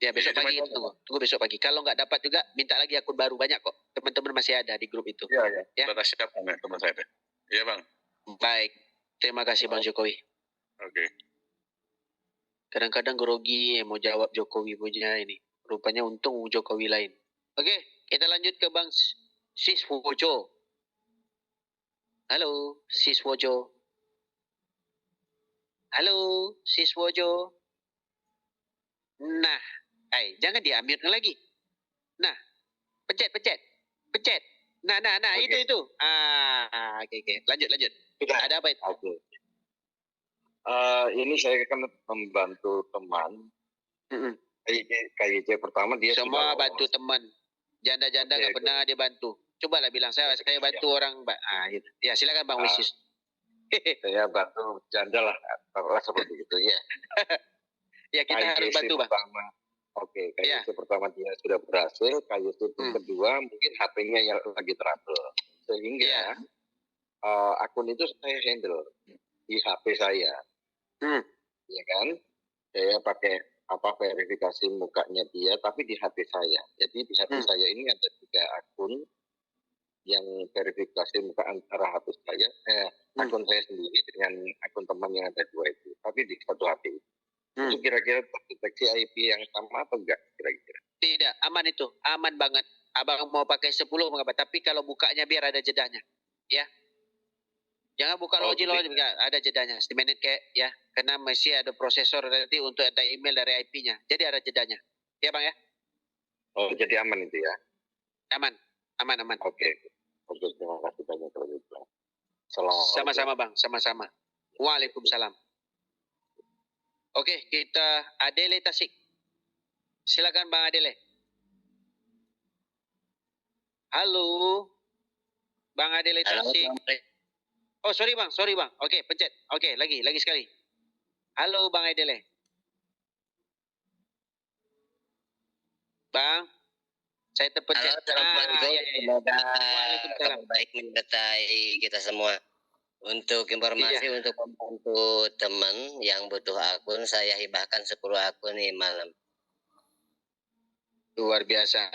Ya besok pagi tunggu besok pagi. Kalau nggak dapat juga minta lagi akun baru, banyak kok. Teman-teman masih ada di grup itu. Iya. Sudah siap teman saya. Iya Bang. Baik. Terima kasih Bang Jokowi. Oke. Kadang-kadang grogi mau jawab Jokowi punya ini. Rupanya untung Jokowi lain. Oke, kita lanjut ke Bang Siswojo. Halo, Siswojo. Nah, jangan di-unmute lagi. Nah, pencet. Nah, okay. itu. Oke. Lanjut. Ada apa itu? Oke. Ini saya kan membantu teman. KYC pertama dia semua bantu teman. Janda-janda nggak pernah dia bantu. Coba lah bilang saya bantu orang. Gitu. Ya silakan Bang Wisis. Saya bantu janda lah seperti itu ya. Ya kita harus bantu Bang. KYC pertama dia sudah berhasil. KYC kedua mungkin HP-nya yang lagi trouble. Sehingga akun itu saya handle di HP saya. Ya kan? Saya pakai verifikasi mukanya dia, tapi di HP saya. Jadi di HP saya ini ada 3 akun yang verifikasi muka antara HP saya, akun saya sendiri dengan akun teman yang ada 2 itu. Tapi di satu HP. Itu kira-kira terdeteksi IP yang sama atau enggak kira-kira? Tidak, aman itu. Aman banget. Abang mau pakai 10 mengapa? Tapi kalau bukanya biar ada jedanya. Ya. Jangan buka login, ada jedanya. 10 menit kayak ya. Karena masih ada prosesor nanti untuk ada email dari IP-nya. Jadi ada jedanya. Ya Bang ya? Oh, jadi aman itu ya? Aman. Oke, terima kasih banyak kalau gitu. Sama-sama Bang, sama-sama. Waalaikumsalam. Oke, kita Adele Tasik. Silakan Bang Adele. Halo. Bang Adele Tasik. Oh, sorry Bang. Oke, pencet. Oke, lagi sekali. Halo Bang Adele. Bang, saya terpencet. Halo, Assalamualaikum. Ya. Semoga kabar baik menyertai kita semua. Untuk informasi untuk membantu teman yang butuh akun, saya hibahkan 10 akun nih malam. Luar biasa.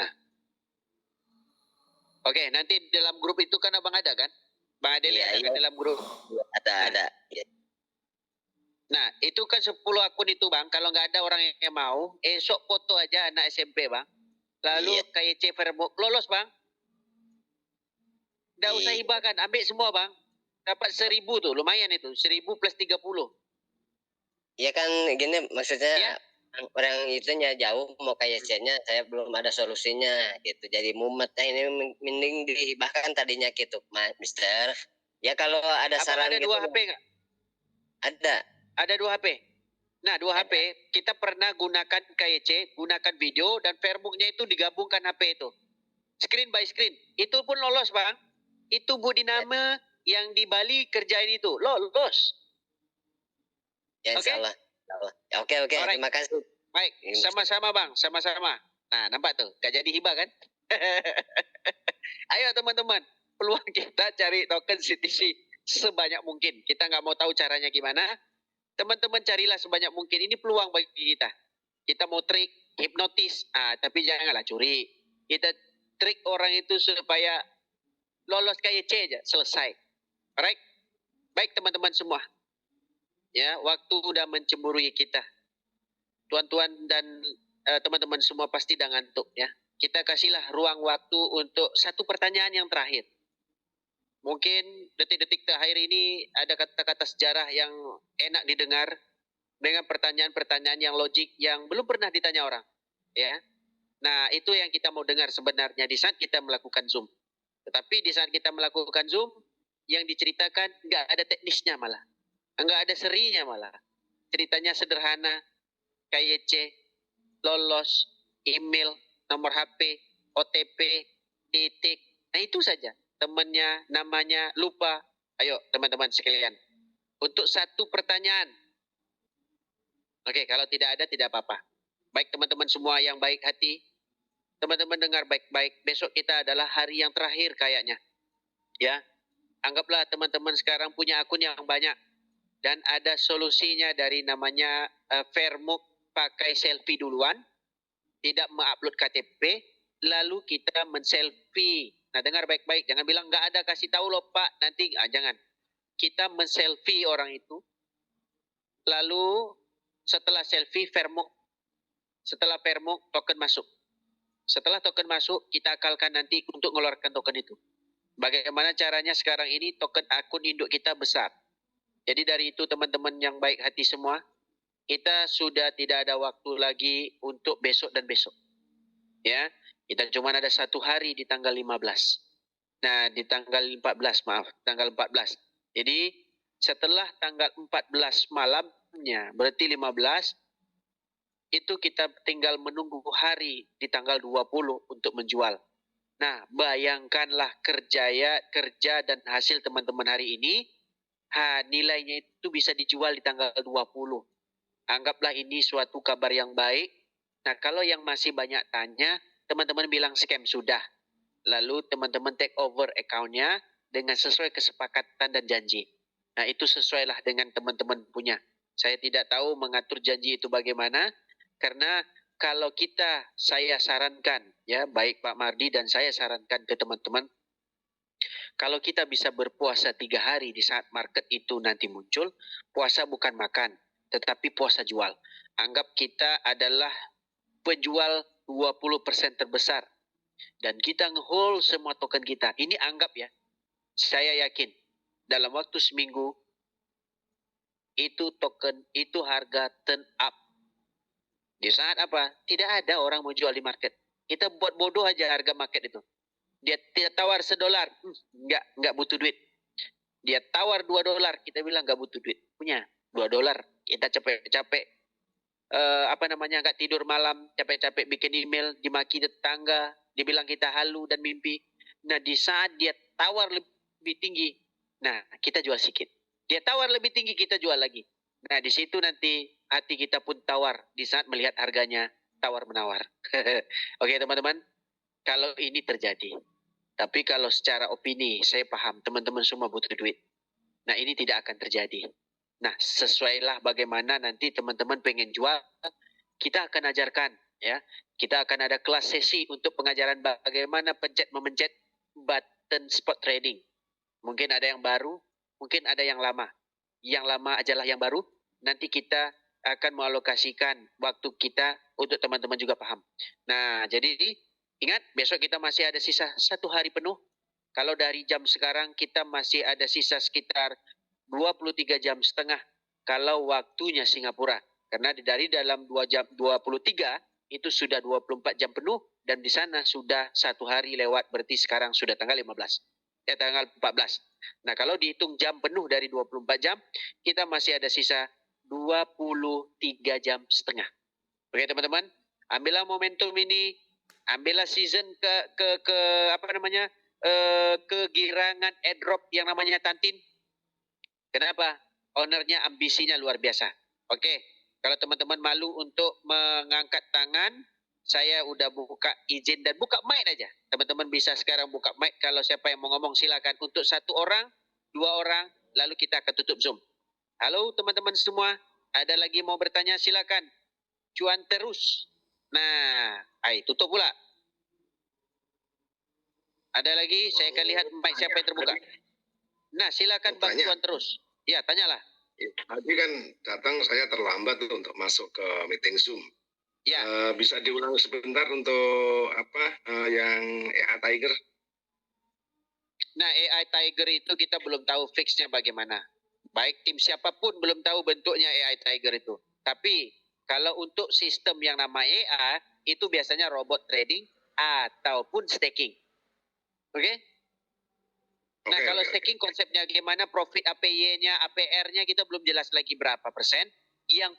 Oke, nanti dalam grup itu kan Abang ada kan? Bang Adele ada kan dalam grup? Ada. Ya. Nah, itu kan 10 akun itu Bang. Kalau nggak ada orang yang mau, esok foto aja anak SMP Bang. Lalu KYC Fairbook lolos Bang. Nggak usah hibahkan, ambil semua Bang. Dapat 1000 tuh, lumayan itu. 1000 plus 30. Ya kan gini maksudnya orang itunya jauh mau KYC-nya, saya belum ada solusinya gitu. Jadi mumet. Ini mending dihibahkan tadinya gitu, Mister. Ya kalau ada saran ada gitu. 2 HP nggak? Ada 2 HP. Nah, 2 HP, kita pernah gunakan KYC, gunakan video, dan Fairbook-nya itu digabungkan HP itu. Screen by screen. Itu pun lolos, Bang. Itu Bu Dinama yang di Bali kerjain itu. Lolos. Ya, insyaallah. Oke. Terima kasih. Baik, sama-sama Bang, sama-sama. Nah, nampak tuh, gak jadi hibah kan? Ayo teman-teman, peluang kita cari token CTC sebanyak mungkin. Kita nggak mau tahu caranya gimana. Teman-teman carilah sebanyak mungkin. Ini peluang bagi kita. Kita mau trik, hipnotis, tapi janganlah curi. Kita trik orang itu supaya lolos KYC aja, selesai. Alright? Baik teman-teman semua. Ya, waktu udah mencemburui kita. Tuan-tuan dan teman-teman semua pasti dah ngantuk ya. Kita kasihlah ruang waktu untuk satu pertanyaan yang terakhir. Mungkin detik-detik terakhir ini ada kata-kata sejarah yang enak didengar dengan pertanyaan-pertanyaan yang logik yang belum pernah ditanya orang. Ya. Nah, itu yang kita mau dengar sebenarnya di saat kita melakukan Zoom. Tetapi di saat kita melakukan Zoom, yang diceritakan nggak ada teknisnya malah. Nggak ada serinya malah. Ceritanya sederhana, KYC, lolos, email, nomor HP, OTP, titik. Nah itu saja. Temannya, namanya, lupa. Ayo teman-teman sekalian. Untuk satu pertanyaan. Oke, kalau tidak ada tidak apa-apa. Baik teman-teman semua yang baik hati. Teman-teman dengar baik-baik. Besok kita adalah hari yang terakhir kayaknya. Ya. Anggaplah teman-teman sekarang punya akun yang banyak. Dan ada solusinya dari namanya Fairbook pakai selfie duluan. Tidak mengupload KTP. Lalu kita men-selfie. Nah dengar baik-baik, jangan bilang nggak ada, kasih tahu loh Pak, nanti jangan. Kita men-selfie orang itu, lalu setelah selfie Fairbook, setelah Fairbook token masuk. Setelah token masuk, kita akalkan nanti untuk mengeluarkan token itu. Bagaimana caranya sekarang ini token akun induk kita besar. Jadi dari itu teman-teman yang baik hati semua, kita sudah tidak ada waktu lagi untuk besok dan besok. Ya. Kita cuma ada 1 hari di tanggal 15. Nah, di tanggal 14, maaf. Tanggal 14. Jadi, setelah tanggal 14 malamnya, berarti 15, itu kita tinggal menunggu hari di tanggal 20 untuk menjual. Nah, bayangkanlah kerja dan hasil teman-teman hari ini, nilainya itu bisa dijual di tanggal 20. Anggaplah ini suatu kabar yang baik. Nah, kalau yang masih banyak tanya, teman-teman bilang scam sudah. Lalu teman-teman take over account-nya dengan sesuai kesepakatan dan janji. Nah itu sesuailah dengan teman-teman punya. Saya tidak tahu mengatur janji itu bagaimana. Karena kalau saya sarankan, ya baik Pak Mardi dan saya sarankan ke teman-teman. Kalau kita bisa berpuasa 3 hari di saat market itu nanti muncul. Puasa bukan makan, tetapi puasa jual. Anggap kita adalah penjual 20% terbesar. Dan kita nge-hold semua token kita. Ini anggap ya. Saya yakin. dalam waktu seminggu itu token itu harga turn up. Di saat apa? Tidak ada orang mau jual di market. Kita buat bodoh aja harga market itu. Dia tawar $1, enggak butuh duit. Dia tawar $2, kita bilang enggak butuh duit. Punya $2, kita capek-capek enggak tidur malam, capek-capek bikin email, dimaki tetangga, dibilang kita halu dan mimpi. Nah, di saat dia tawar lebih tinggi, nah kita jual sedikit. Dia tawar lebih tinggi, kita jual lagi. Nah, di situ nanti hati kita pun tawar di saat melihat harganya tawar-menawar. Oke, teman-teman, kalau ini terjadi. Tapi kalau secara opini, saya paham teman-teman semua butuh duit. Nah, ini tidak akan terjadi. Nah, sesuailah bagaimana nanti teman-teman pengen jual, kita akan ajarkan, ya. Kita akan ada kelas sesi untuk pengajaran bagaimana memencet button spot trading. Mungkin ada yang baru, mungkin ada yang lama. Yang lama ajalah yang baru. Nanti kita akan mengalokasikan waktu kita untuk teman-teman juga paham. Nah, jadi ingat, besok kita masih ada sisa 1 hari penuh. Kalau dari jam sekarang kita masih ada sisa sekitar 23 jam setengah kalau waktunya Singapura. Karena dari dalam 2 jam 23 itu sudah 24 jam penuh dan di sana sudah 1 hari lewat, berarti sekarang sudah tanggal 15. Tanggal 14. Nah, kalau dihitung jam penuh dari 24 jam, kita masih ada sisa 23 jam setengah. Oke, teman-teman, ambillah momentum ini, ambillah season kegirangan airdrop yang namanya Tantin. Kenapa? Ownernya ambisinya luar biasa. Oke, kalau teman-teman malu untuk mengangkat tangan, saya udah buka izin dan buka mic aja. Teman-teman bisa sekarang buka mic, kalau siapa yang mau ngomong silakan. Untuk 1 orang, 2 orang, lalu kita akan tutup Zoom. Halo teman-teman semua, ada lagi mau bertanya silakan. Cuan terus. Nah, tutup pula. Ada lagi, saya akan lihat mic siapa yang terbuka. Nah, silakan Bang Cuan terus. Ya, tanyalah. Tadi kan datang saya terlambat untuk masuk ke meeting Zoom. Ya. Bisa diulang sebentar untuk yang AI Tiger? Nah, AI Tiger itu kita belum tahu fixnya bagaimana. Baik tim siapapun belum tahu bentuknya AI Tiger itu. Tapi kalau untuk sistem yang nama AI itu biasanya robot trading ataupun staking. Oke? Nah, kalau staking konsepnya gimana, profit APY-nya, APR-nya kita belum jelas lagi berapa persen. Yang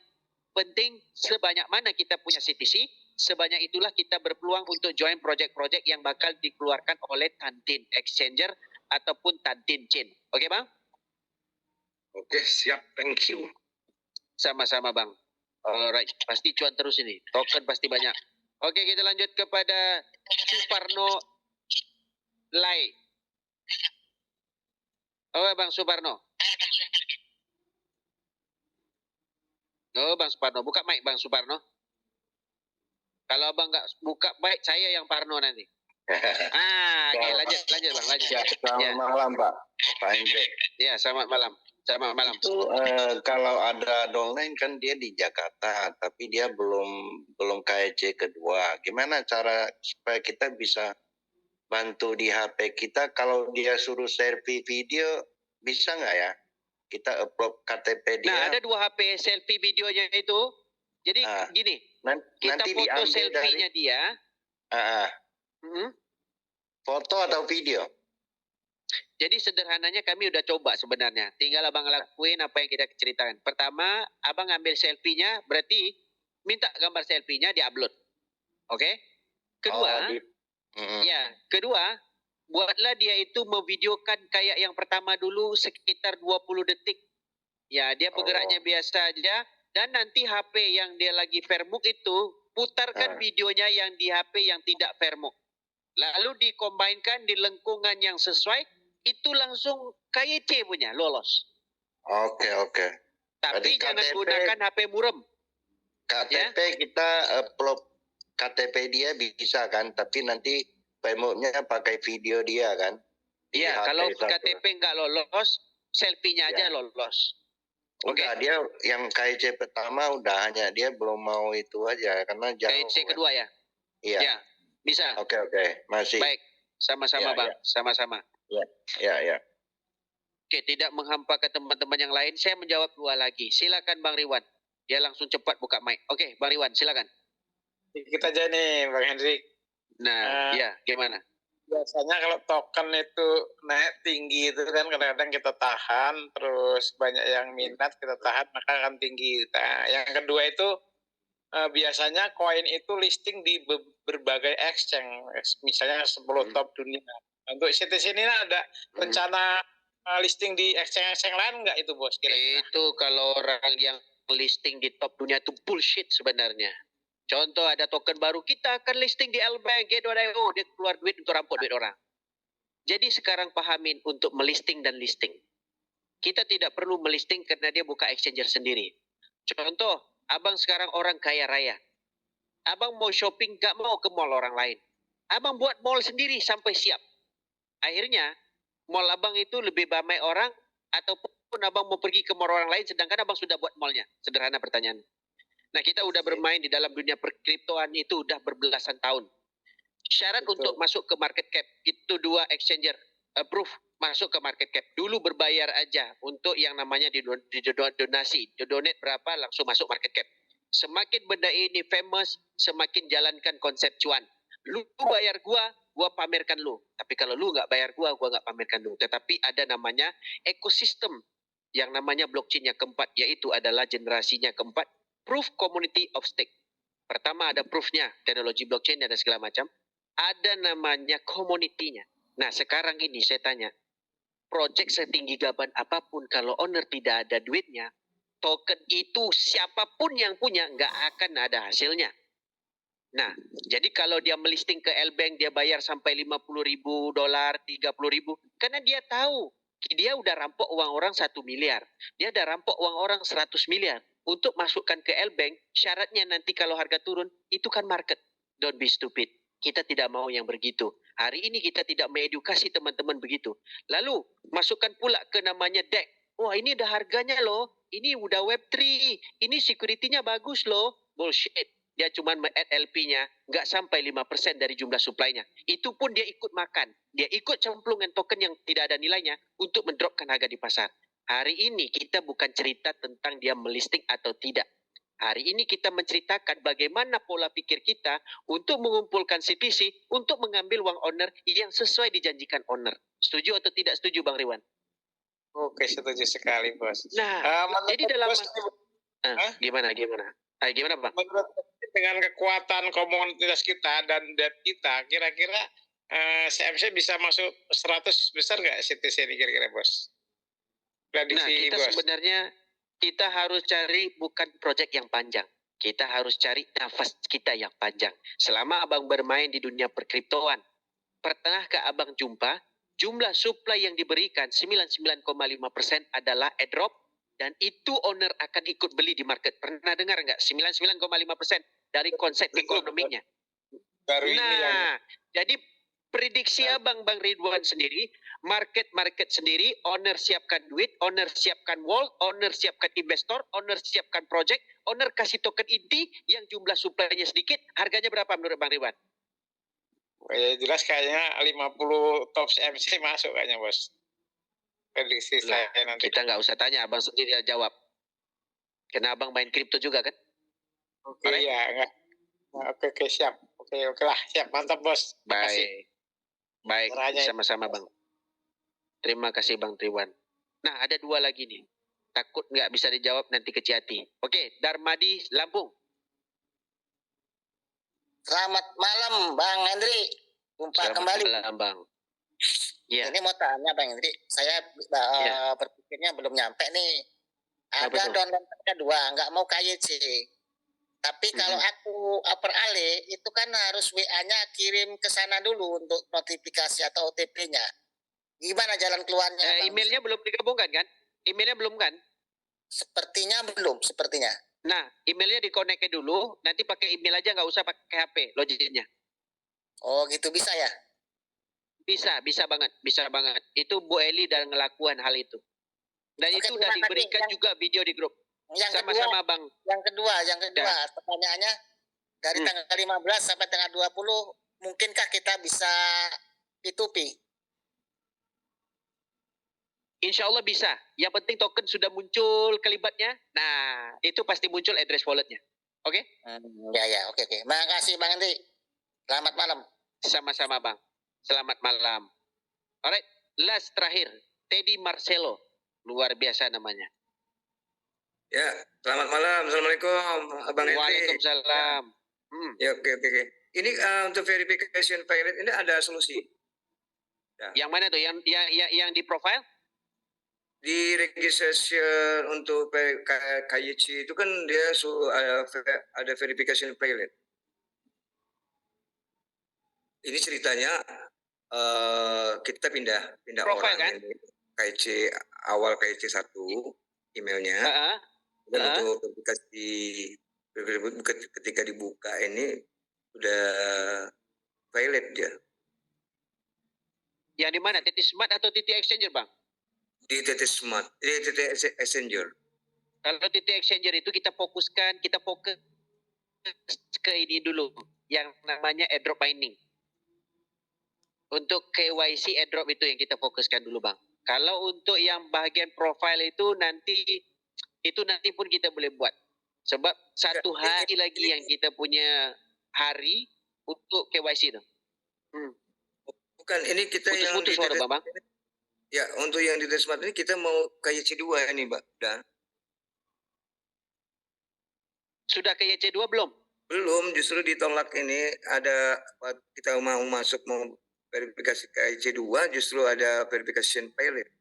penting sebanyak mana kita punya CTC, sebanyak itulah kita berpeluang untuk join project-project yang bakal dikeluarkan oleh Tantin Exchanger ataupun Tantin Chain. Oke, Bang? Oke, siap. Thank you. Sama-sama, Bang. Alright, pasti cuan terus ini. Token pasti banyak. Oke, kita lanjut kepada Suparno Lai. Oh, Bang Suparno. Oh, Bang Suparno. Buka mic, Bang Suparno. Kalau Abang nggak buka mic, saya yang Parno nanti. Oke, lanjut, Bang. Lanjut. Ya, selamat malam, Pak Hendrik. Ya, selamat malam. Selamat malam. Itu kalau ada domain kan dia di Jakarta, tapi dia belum KEC kedua. Gimana cara supaya kita bisa bantu di HP kita? Kalau dia suruh selfie video, bisa nggak ya? Kita upload KTP dia. Nah, ada 2 HP selfie videonya itu. Jadi gini, kita nanti foto selfie-nya dia. Foto atau video? Jadi sederhananya kami udah coba sebenarnya. Tinggal Abang lakuin apa yang kita ceritakan. Pertama, Abang ambil selfie-nya, berarti minta gambar selfie-nya di-upload. Oke? Kedua, kedua, buatlah dia itu memvideokan kayak yang pertama dulu sekitar 20 detik. Ya, dia bergeraknya biasa aja. Dan nanti HP yang dia lagi Fairbook itu, putarkan videonya yang di HP yang tidak Fairbook. Lalu dikombinkan di lengkungan yang sesuai, itu langsung KYC punya, lolos. Oke. Tapi jangan gunakan HP burem. KTP kita upload KTP dia bisa kan, tapi nanti Fairbooknya pakai video dia kan. Iya, kalau KTP nggak lolos, selfie-nya aja lolos. Udah, dia yang KIC pertama udah, hanya dia belum mau itu aja karena jauh. KIC kedua ya? Iya. Ya, bisa. Oke, masih. Baik, sama-sama Bang, sama-sama. Ya. Oke, tidak menghampa ke teman-teman yang lain. Saya menjawab dua lagi. Silakan Bang Riwan. Dia langsung cepat buka mic. Oke, Bang Riwan, silakan. Kita aja nih, Bang Hendrik. Nah, ya, gimana? Biasanya kalau token itu naik tinggi itu kan kadang-kadang kita tahan, terus banyak yang minat kita tahan, maka akan tinggi. Nah, yang kedua itu biasanya koin itu listing di berbagai exchange, misalnya 10 top dunia. Untuk CTC ini ada rencana listing di exchange lain nggak itu, Bos? Kira-kira? Itu kalau orang yang listing di top dunia itu bullshit sebenarnya. Contoh ada token baru, kita akan listing di L-Bank, Gate.io, dia keluar duit untuk rampok duit orang. Jadi sekarang pahamin untuk melisting dan listing. Kita tidak perlu melisting karena dia buka exchanger sendiri. Contoh, abang sekarang orang kaya raya. Abang mau shopping, gak mau ke mall orang lain. Abang buat mall sendiri sampai siap. Akhirnya, mall abang itu lebih ramai orang, ataupun abang mau pergi ke mall orang lain, sedangkan abang sudah buat mallnya. Sederhana pertanyaan. Nah, kita udah bermain di dalam dunia perkriptoan itu udah berbelasan tahun. Syarat untuk masuk ke market cap itu 2 exchanger approve masuk ke market cap. Dulu berbayar aja untuk yang namanya donasi. Donate berapa langsung masuk market cap. Semakin benda ini famous, semakin jalankan konsep cuan. Lu bayar gua pamerkan lu. Tapi kalau lu nggak bayar gua nggak pamerkan lu. Tetapi ada namanya ekosistem yang namanya blockchain yang keempat, yaitu adalah generasinya keempat. Proof community of stake. Pertama ada proofnya, teknologi blockchain dan segala macam. Ada namanya community-nya. Nah sekarang ini saya tanya, project setinggi gaban apapun kalau owner tidak ada duitnya, token itu siapapun yang punya nggak akan ada hasilnya. Nah, jadi kalau dia melisting ke L-Bank, dia bayar sampai $50.000, $30.000, karena dia tahu dia udah rampok uang orang 1 miliar. Dia udah rampok uang orang 100 miliar. Untuk masukkan ke L-Bank, syaratnya nanti kalau harga turun, itu kan market. Don't be stupid. Kita tidak mau yang begitu. Hari ini kita tidak mengedukasi teman-teman begitu. Lalu, masukkan pula ke namanya DEX. Wah, ini udah harganya loh. Ini udah Web3. Ini security-nya bagus loh. Bullshit. Dia cuma add LP-nya, nggak sampai 5% dari jumlah supply-nya. Itu pun dia ikut makan. Dia ikut cemplungan token yang tidak ada nilainya untuk mendropkan harga di pasar. Hari ini kita bukan cerita tentang dia melisting atau tidak. Hari ini kita menceritakan bagaimana pola pikir kita untuk mengumpulkan CTC untuk mengambil uang owner yang sesuai dijanjikan owner. Setuju atau tidak setuju, Bang Riwan? Oke, setuju sekali, Bos. Nah, jadi dalam... Gimana, Bang? Menurut dengan kekuatan komunitas kita dan debt kita, kira-kira CMC bisa masuk 100 besar nggak CTC ini kira-kira, Bos? Prediksi, kita Bos. Sebenarnya kita harus cari bukan proyek yang panjang. Kita harus cari nafas kita yang panjang. Selama abang bermain di dunia perkriptoan, pernahkah abang jumpa jumlah supply yang diberikan 99,5% adalah airdrop dan itu owner akan ikut beli di market. Pernah dengar nggak? 99,5% dari konsep ekonominya. Jadi prediksi abang Bang Ridwan sendiri, market sendiri, owner siapkan duit, owner siapkan wall, owner siapkan investor, owner siapkan project, owner kasih token inti yang jumlah supply-nya sedikit, harganya berapa menurut Bang Ridwan? Ya jelas kayaknya 50 top CMC masuk kayaknya, Bos. Prediksi saya nanti. Kita nggak usah tanya, abang sendiri jawab. Karena abang main kripto juga kan? Oke, ya, enggak. Oke, siap. Oke lah, siap. Mantap, Bos. Baik, sama-sama Bang. Terima kasih Bang Triwan. Nah, ada 2 lagi nih. Takut nggak bisa dijawab nanti ke Ciati. Oke, Darmadi, Lampung. Selamat malam Bang Hendri. Jumpa kembali. Selamat malam Bang. Ya. Ini mau tanya Bang Hendri. Saya berpikirnya belum nyampe nih. Ada download kedua, nggak mau KYC. Tapi kalau aku peralih, itu kan harus WA-nya kirim ke sana dulu untuk notifikasi atau OTP-nya. Gimana jalan keluarnya? Emailnya belum digabungkan kan? Emailnya belum kan? Sepertinya belum, sepertinya. Nah, emailnya dikonek dulu, nanti pakai email aja, nggak usah pakai HP, loginnya. Oh gitu, bisa ya? Bisa banget. Itu Bu Eli dan ngelakuan hal itu. Dan itu udah diberikan juga video di grup. Sama-sama Bang. Yang kedua, pertanyaannya dari tanggal 15 sampai tanggal 20, mungkinkah kita bisa P2P? Insya Allah bisa. Yang penting token sudah muncul kelibatnya. Nah, itu pasti muncul address walletnya. Oke? Ya, oke. Makasih Bang Hendri. Selamat malam. Sama-sama Bang. Selamat malam. Alright, last terakhir. Teddy Marcelo. Luar biasa namanya. Ya, selamat malam. Assalamualaikum, Abang Hendri. Waalaikumsalam. Ya, oke. Ini untuk verification pilot ini ada solusi. Ya. Yang mana tuh? Yang di profile? Di registration untuk KYC itu kan dia ada verification pilot. Ini ceritanya kita pindah profile, orang kan? Ini KYC awal KYC 1 emailnya. Dan untuk verifikasi ketika dibuka ini udah valid dia. Yang di mana? Titik Smart atau titik Exchanger, Bang? Di titik Smart, di titik Exchanger. Kalau titik Exchanger itu kita fokus ke ini dulu, yang namanya airdrop mining. Untuk KYC airdrop itu yang kita fokuskan dulu, Bang. Kalau untuk yang bagian profile itu nanti pun kita boleh buat. Sebab satu hari lagi yang kita punya hari untuk KYC itu. Bukan, ini kita yang putus suara, Bang. Ya, untuk yang di Smart ini kita mau KYC 2 ini, Mbak. Sudah KYC 2 belum? Belum, justru ditolak ini ada kita mau verifikasi KYC 2 justru ada verification failure.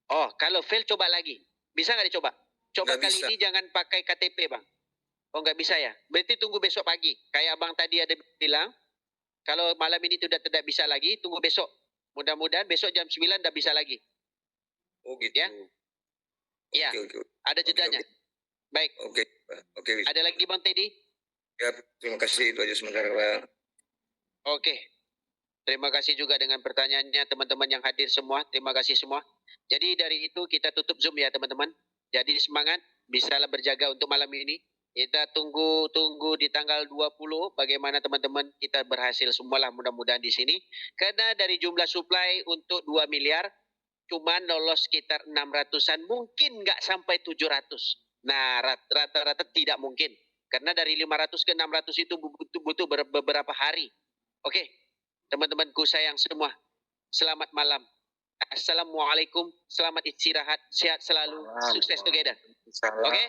Oh, kalau fail coba lagi. Bisa nggak dicoba? Coba nggak kali bisa. ini jangan pakai KTP, Bang. Oh, nggak bisa ya? Berarti tunggu besok pagi. Kayak Abang tadi ada bilang, kalau malam ini sudah tidak bisa lagi, tunggu besok. Mudah-mudahan besok jam 9 udah bisa lagi. Oh gitu. Ya? Iya. Okay. Ada jedanya. Baik. Oke. Ada lagi Bang Teddy? Ya, terima kasih. Itu aja sementara, Bang. Oke. Terima kasih juga dengan pertanyaannya teman-teman yang hadir semua. Terima kasih semua. Jadi dari itu kita tutup Zoom ya teman-teman. Jadi semangat, bisalah berjaga untuk malam ini. Kita tunggu di tanggal 20 bagaimana teman-teman kita berhasil semualah mudah-mudahan di sini. Karena dari jumlah supply untuk 2 miliar cuman lolos sekitar 600-an, mungkin nggak sampai 700. Nah, rata-rata tidak mungkin. Karena dari 500 ke 600 itu butuh beberapa hari. Oke, teman-temanku sayang semua. Selamat malam. Assalamualaikum. Selamat istirahat. Sehat selalu. Sukses together. Oke?